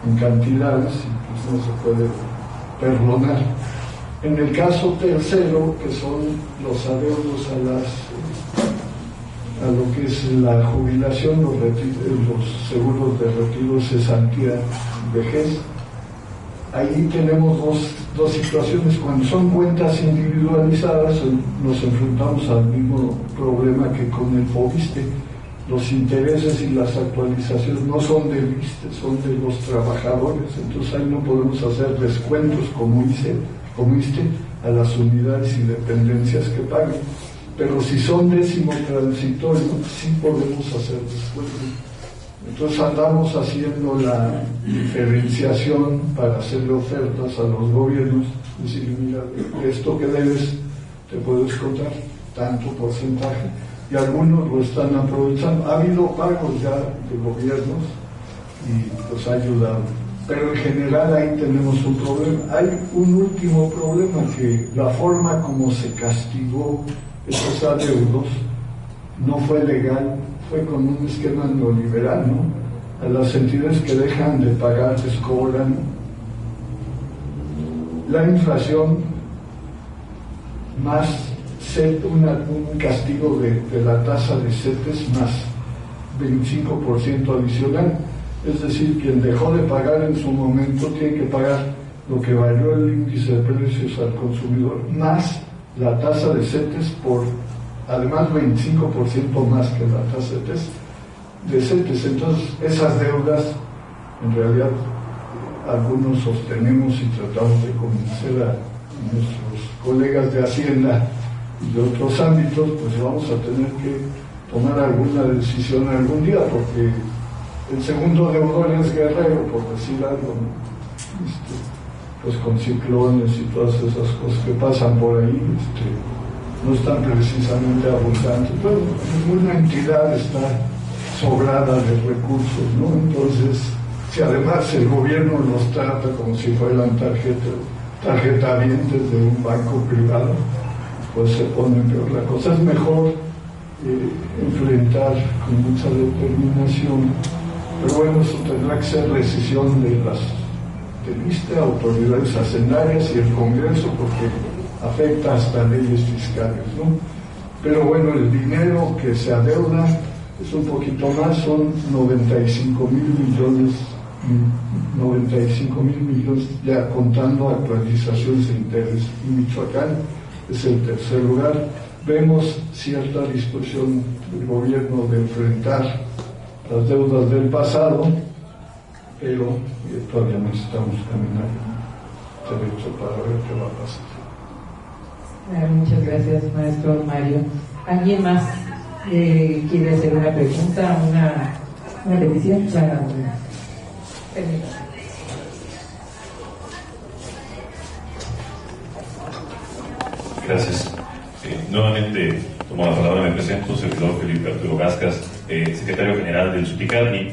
en cantidades y pues no se puede perdonar. En el caso tercero, que son los adeudos a lo que es la jubilación, los seguros de retiro, cesantía, vejez, ahí tenemos dos situaciones. Cuando son cuentas individualizadas, nos enfrentamos al mismo problema que con el FOBISSTE. Los intereses y las actualizaciones no son del ISSSTE, son de los trabajadores. Entonces ahí no podemos hacer descuentos como ISSSTE a las unidades y dependencias que paguen. Pero si son décimo transitorio, sí podemos hacer descuentos. Entonces andamos haciendo la diferenciación para hacerle ofertas a los gobiernos, decir, mira, esto que debes te puedes contar tanto porcentaje, y algunos lo están aprovechando. Ha habido pagos ya de gobiernos y pues ha ayudado, pero en general ahí tenemos un problema. Hay un último problema, que la forma como se castigó esos adeudos no fue legal, fue con un esquema neoliberal, ¿no? A las entidades que dejan de pagar les cobran la inflación más un castigo de la tasa de CETES más 25% adicional. Es decir, quien dejó de pagar en su momento tiene que pagar lo que valió el índice de precios al consumidor más la tasa de CETES por además 25% más que la tasa de CETES. Entonces esas deudas en realidad algunos sostenemos y tratamos de convencer a nuestros colegas de Hacienda y de otros ámbitos, pues vamos a tener que tomar alguna decisión algún día, porque el segundo deudor es Guerrero, por decir algo, ¿no? Pues con ciclones y todas esas cosas que pasan por ahí, no están precisamente abundantes. Bueno, ninguna entidad está sobrada de recursos, ¿no? Entonces, si además el gobierno los trata como si fueran tarjetavientes de un banco privado, pues se pone peor la cosa. Es mejor enfrentar con mucha determinación, pero bueno, eso tendrá que ser decisión de las ISSSTE, autoridades hacendarias y el Congreso, porque afecta hasta leyes fiscales, ¿no? Pero bueno, el dinero que se adeuda es un poquito más, son 95 mil millones, ya contando actualizaciones de interés. Y Michoacán es el tercer lugar. Vemos cierta disposición del gobierno de enfrentar las deudas del pasado, pero todavía necesitamos caminar derecho para ver qué va a pasar. Muchas gracias, maestro Mario. ¿Alguien más quiere hacer una pregunta, una petición? Gracias. Nuevamente tomo la palabra, me presento, servidor Felipe Arturo Gascas, secretario general del Suticalni.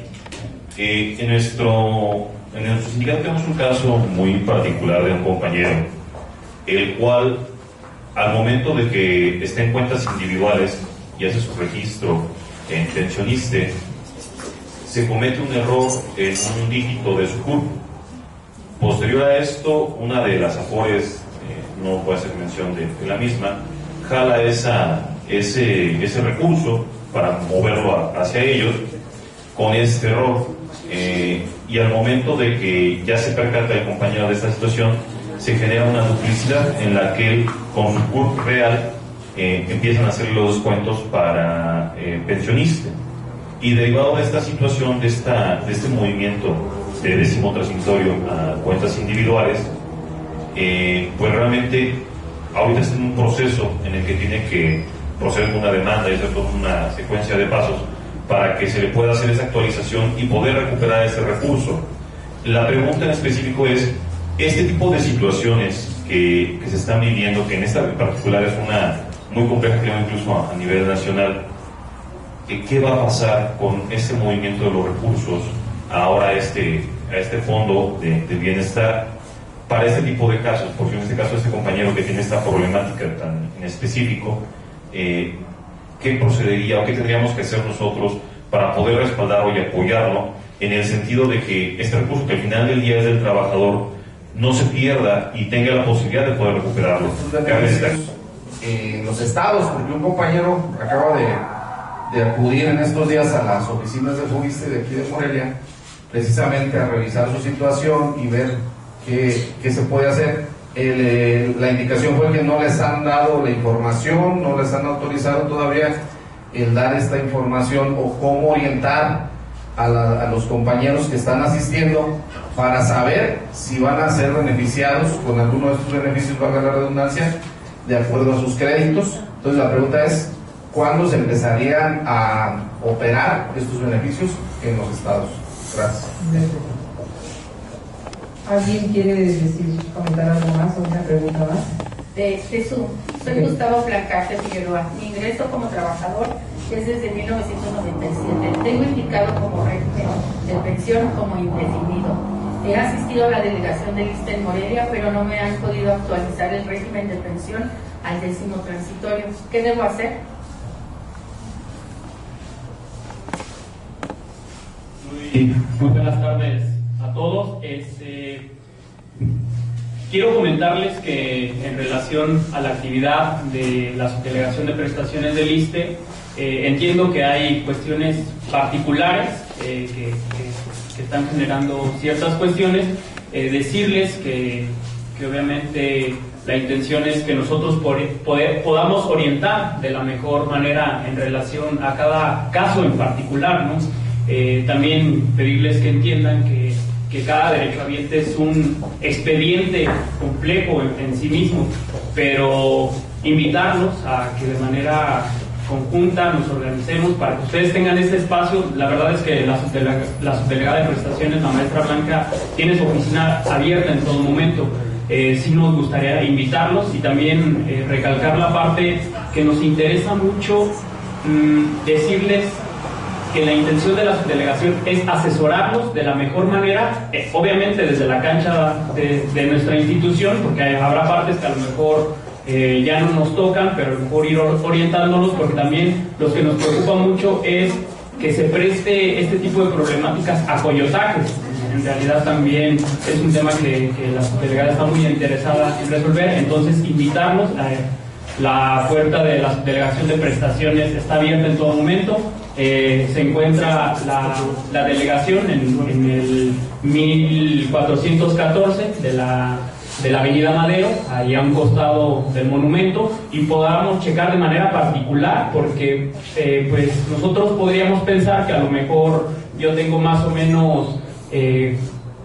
En nuestro sindicato tenemos un caso muy particular de un compañero, el cual al momento de que está en cuentas individuales y hace su registro en Pensioniste, se comete un error en un dígito de su CURP. Posterior a esto, una de las AFORES, no puedo hacer mención de la misma, jala ese recurso para moverlo hacia ellos con este error. Y al momento de que ya se percata el compañero de esta situación, se genera una duplicidad en la que él, con su CURP real, empiezan a hacer los descuentos para Pensioniste. Y derivado de esta situación, de este movimiento de décimo transitorio a cuentas individuales, pues realmente ahorita está en un proceso en el que tiene que proceder con una demanda y hacer toda una secuencia de pasos para que se le pueda hacer esa actualización y poder recuperar ese recurso. La pregunta en específico es, este tipo de situaciones que se están viviendo, que en esta en particular es una muy compleja, creo, incluso a nivel nacional, ¿qué va a pasar con este movimiento de los recursos ahora a este fondo de bienestar para este tipo de casos? Porque en este caso este compañero que tiene esta problemática tan en específico, ¿qué procedería o qué tendríamos que hacer nosotros para poder respaldarlo y apoyarlo en el sentido de que este recurso, que al final del día es del trabajador, no se pierda y tenga la posibilidad de poder recuperarlo? En los estados, porque un compañero acaba de acudir en estos días a las oficinas de FOBISTE de aquí de Morelia, precisamente a revisar su situación y ver qué se puede hacer. La indicación fue que no les han dado la información, no les han autorizado todavía el dar esta información o cómo orientar a los compañeros que están asistiendo para saber si van a ser beneficiados con alguno de estos beneficios, valga la redundancia, de acuerdo a sus créditos. Entonces la pregunta es, ¿cuándo se empezarían a operar estos beneficios en los estados? Gracias. ¿Alguien quiere comentar algo más o una pregunta más? Soy Gustavo Blancarte Figueroa. Mi ingreso como trabajador es desde 1997. Tengo indicado como régimen de pensión como indefinido. He asistido a la delegación del ISSSTE en Morelia, pero no me han podido actualizar el régimen de pensión al décimo transitorio. ¿Qué debo hacer? Muy buenas tardes a todos. Quiero comentarles que en relación a la actividad de la subdelegación de prestaciones del ISSSTE, entiendo que hay cuestiones particulares que están generando ciertas cuestiones. Decirles que obviamente la intención es que nosotros podamos orientar de la mejor manera en relación a cada caso en particular, ¿no? También pedirles que entiendan que cada derechohabiente es un expediente complejo en sí mismo, pero invitarlos a que de manera conjunta nos organicemos para que ustedes tengan este espacio. La verdad es que la subdelegada de prestaciones, la maestra Blanca, tiene su oficina abierta en todo momento. Sí nos gustaría invitarlos y también recalcar la parte que nos interesa mucho, decirles que la intención de la subdelegación es asesorarlos de la mejor manera, obviamente desde la cancha de nuestra institución, porque habrá partes que a lo mejor ya no nos tocan, pero a lo mejor ir orientándolos, porque también lo que nos preocupa mucho es que se preste este tipo de problemáticas a coyotajes. En realidad también es un tema que la subdelegada está muy interesada en resolver, entonces invitarlos. La puerta de la subdelegación de prestaciones está abierta en todo momento. Se encuentra la delegación en el 1414 de la avenida Madero, ahí a un costado del monumento, y podamos checar de manera particular, porque pues nosotros podríamos pensar que a lo mejor yo tengo más o menos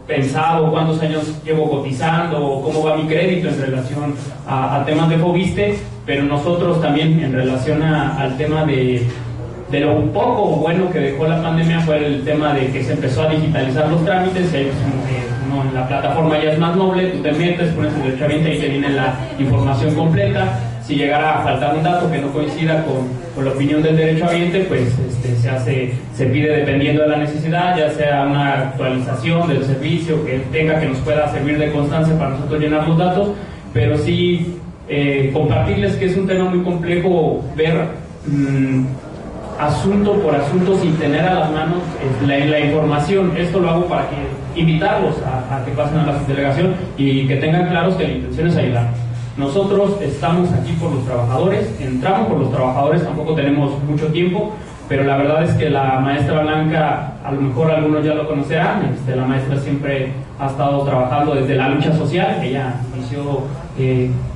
pensado cuántos años llevo cotizando o cómo va mi crédito en relación a temas de FOBISTE, pero nosotros también en relación al tema de lo poco bueno que dejó la pandemia fue el tema de que se empezó a digitalizar los trámites. En la plataforma ya es más noble, tú te metes, pones el derechohabiente y te viene la información completa. si llegara a faltar un dato que no coincida con la opinión del derechohabiente, pues se pide dependiendo de la necesidad, ya sea una actualización del servicio que nos pueda servir de constancia para nosotros llenar los datos, pero sí compartirles que es un tema muy complejo ver asunto por asunto sin tener a las manos la información. Esto lo hago para invitarlos a que pasen a la subdelegación y que tengan claros que la intención es ayudar. Nosotros estamos aquí por los trabajadores, entramos por los trabajadores, tampoco tenemos mucho tiempo, pero la verdad es que la maestra Blanca, a lo mejor algunos ya lo conocerán, la maestra siempre ha estado trabajando desde la lucha social, ella inició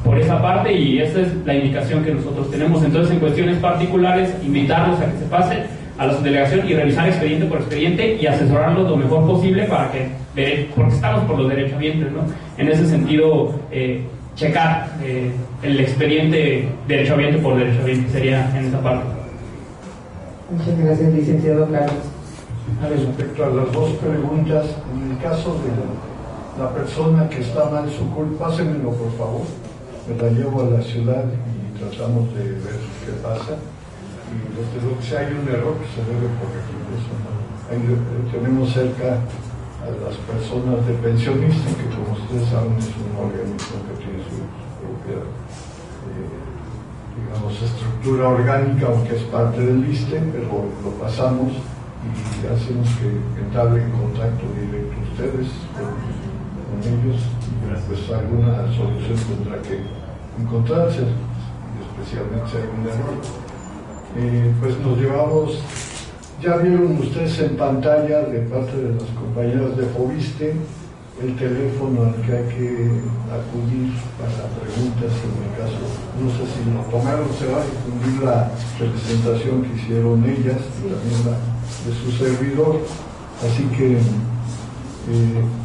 por esa parte y esa es la indicación que nosotros tenemos. Entonces, en cuestiones particulares, invitarlos a que se pasen a la subdelegación y revisar expediente por expediente y asesorarlos lo mejor posible para porque estamos por los derechohabientes, ¿no? En ese sentido, checar el expediente derechohabiente por derechohabiente sería en esa parte. Muchas gracias, licenciado Carlos. Respecto a las dos preguntas, en el caso de la persona que está mal su culpa, pásenmelo por favor, me la llevo a la ciudad y tratamos de ver qué pasa. Y desde luego, si hay un error, se debe corregir eso, ¿no? Tenemos cerca a las personas de pensionistas, que como ustedes saben es un organismo que tiene su propia estructura orgánica, aunque es parte del ISSSTE, pero lo pasamos y hacemos que entablen contacto directo ustedes con ellos y pues alguna solución tendrá que encontrarse, especialmente si hay un error. Pues nos llevamos, ya vieron ustedes en pantalla de parte de las compañeras de FOBISSTE el teléfono al que hay que acudir para preguntas en el caso, no sé si lo tomaron, se va a difundir la presentación que hicieron ellas y también la de su servidor, así que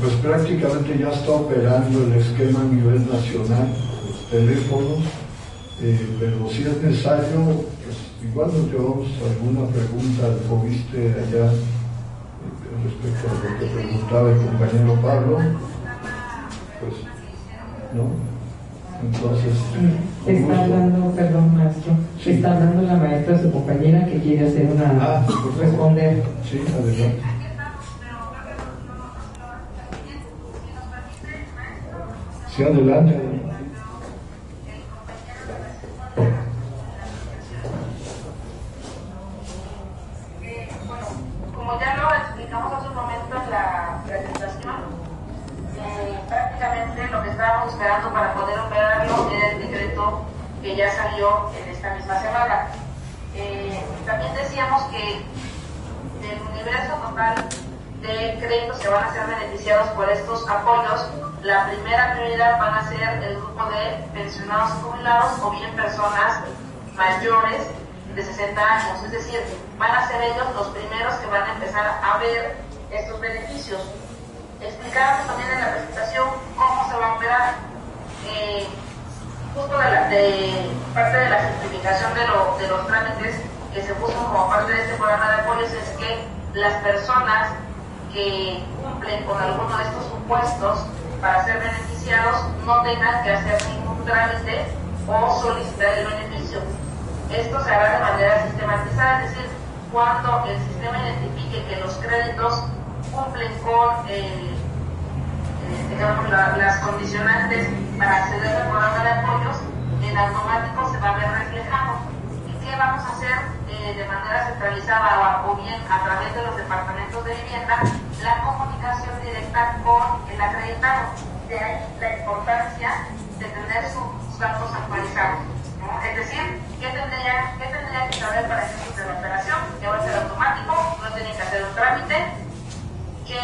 pues prácticamente ya está operando el esquema a nivel nacional, los teléfonos, pero si es necesario, pues igual nos llevamos alguna pregunta al FOBISSTE allá respecto a lo que preguntaba el compañero Pablo, pues, ¿no? Entonces... Está hablando, perdón maestro, sí. Está hablando la maestra, su compañera, que quiere hacer una... responder. Sí, adelante. Sí, adelante. Como ya lo explicamos hace un momento en la presentación, prácticamente lo que estábamos esperando para poder operarlo era el decreto que ya salió en esta misma semana. También decíamos que del universo total de créditos que van a ser beneficiados por estos apoyos, la primera prioridad van a ser el grupo de pensionados jubilados o bien personas mayores de 60 años, es decir, van a ser ellos los primeros que van a empezar a ver estos beneficios. Explicábamos también en la presentación cómo se va a operar. Justo de parte de la simplificación de los trámites que se puso como parte de este programa de apoyos es que las personas que cumplen con alguno de estos supuestos para ser beneficiados no tengan que hacer ningún trámite o solicitar el beneficio. Esto se hará de manera sistematizada, es decir, cuando el sistema identifique que los créditos cumplen con las condicionantes para acceder al programa de apoyos, en automático se va a ver reflejado. ¿Y qué vamos a hacer de manera centralizada o bien a través de los departamentos de vivienda? La comunicación directa con el acreditado. De ahí la importancia de tener sus datos actualizados, ¿no? Es decir, ¿qué tendría que saber para efectos de la operación? Que va a ser automático, no tienen que hacer un trámite, que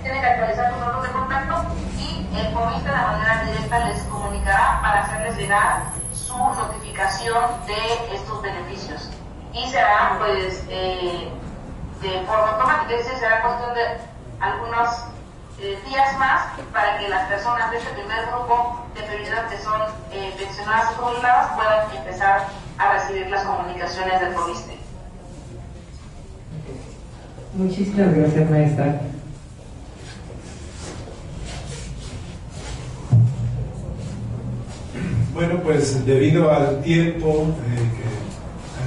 tienen que actualizar sus datos de contacto y el FOBISSTE de manera directa les comunicará para hacerles llegar su notificación de estos beneficios. Y será pues de forma automática, es decir, será cuestión de algunos días más para que las personas de este primer grupo de prioridad que son pensionadas y jubiladas puedan empezar a recibir las comunicaciones del FOBISSTE. Muchísimas gracias, maestra. Bueno, pues debido al tiempo,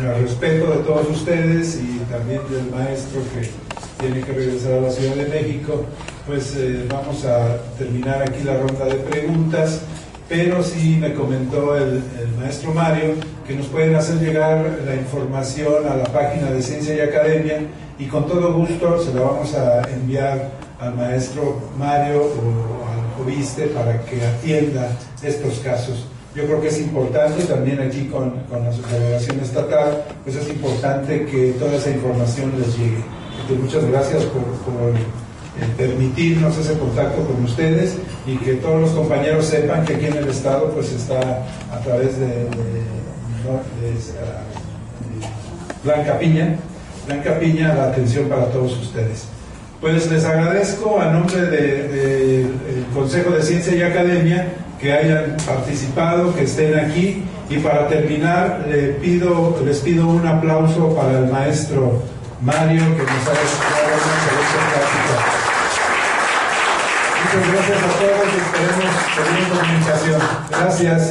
al respeto de todos ustedes y también del maestro que tiene que regresar a la Ciudad de México, pues vamos a terminar aquí la ronda de preguntas, pero sí me comentó el maestro Mario que nos pueden hacer llegar la información a la página de Ciencia y Academia y con todo gusto se la vamos a enviar al maestro Mario o al Joviste para que atienda estos casos. Yo creo que es importante también aquí con la subdelegación estatal, pues es importante que toda esa información les llegue. Entonces, muchas gracias por permitirnos ese contacto con ustedes y que todos los compañeros sepan que aquí en el estado pues está a través de Blanca Piña la atención para todos ustedes. Pues les agradezco a nombre del Consejo de Ciencia y Academia que hayan participado, que estén aquí, y para terminar les pido un aplauso para el maestro Mario que nos ha explicado una excelente práctica. Muchas gracias a todos y esperemos tener comunicación. Gracias.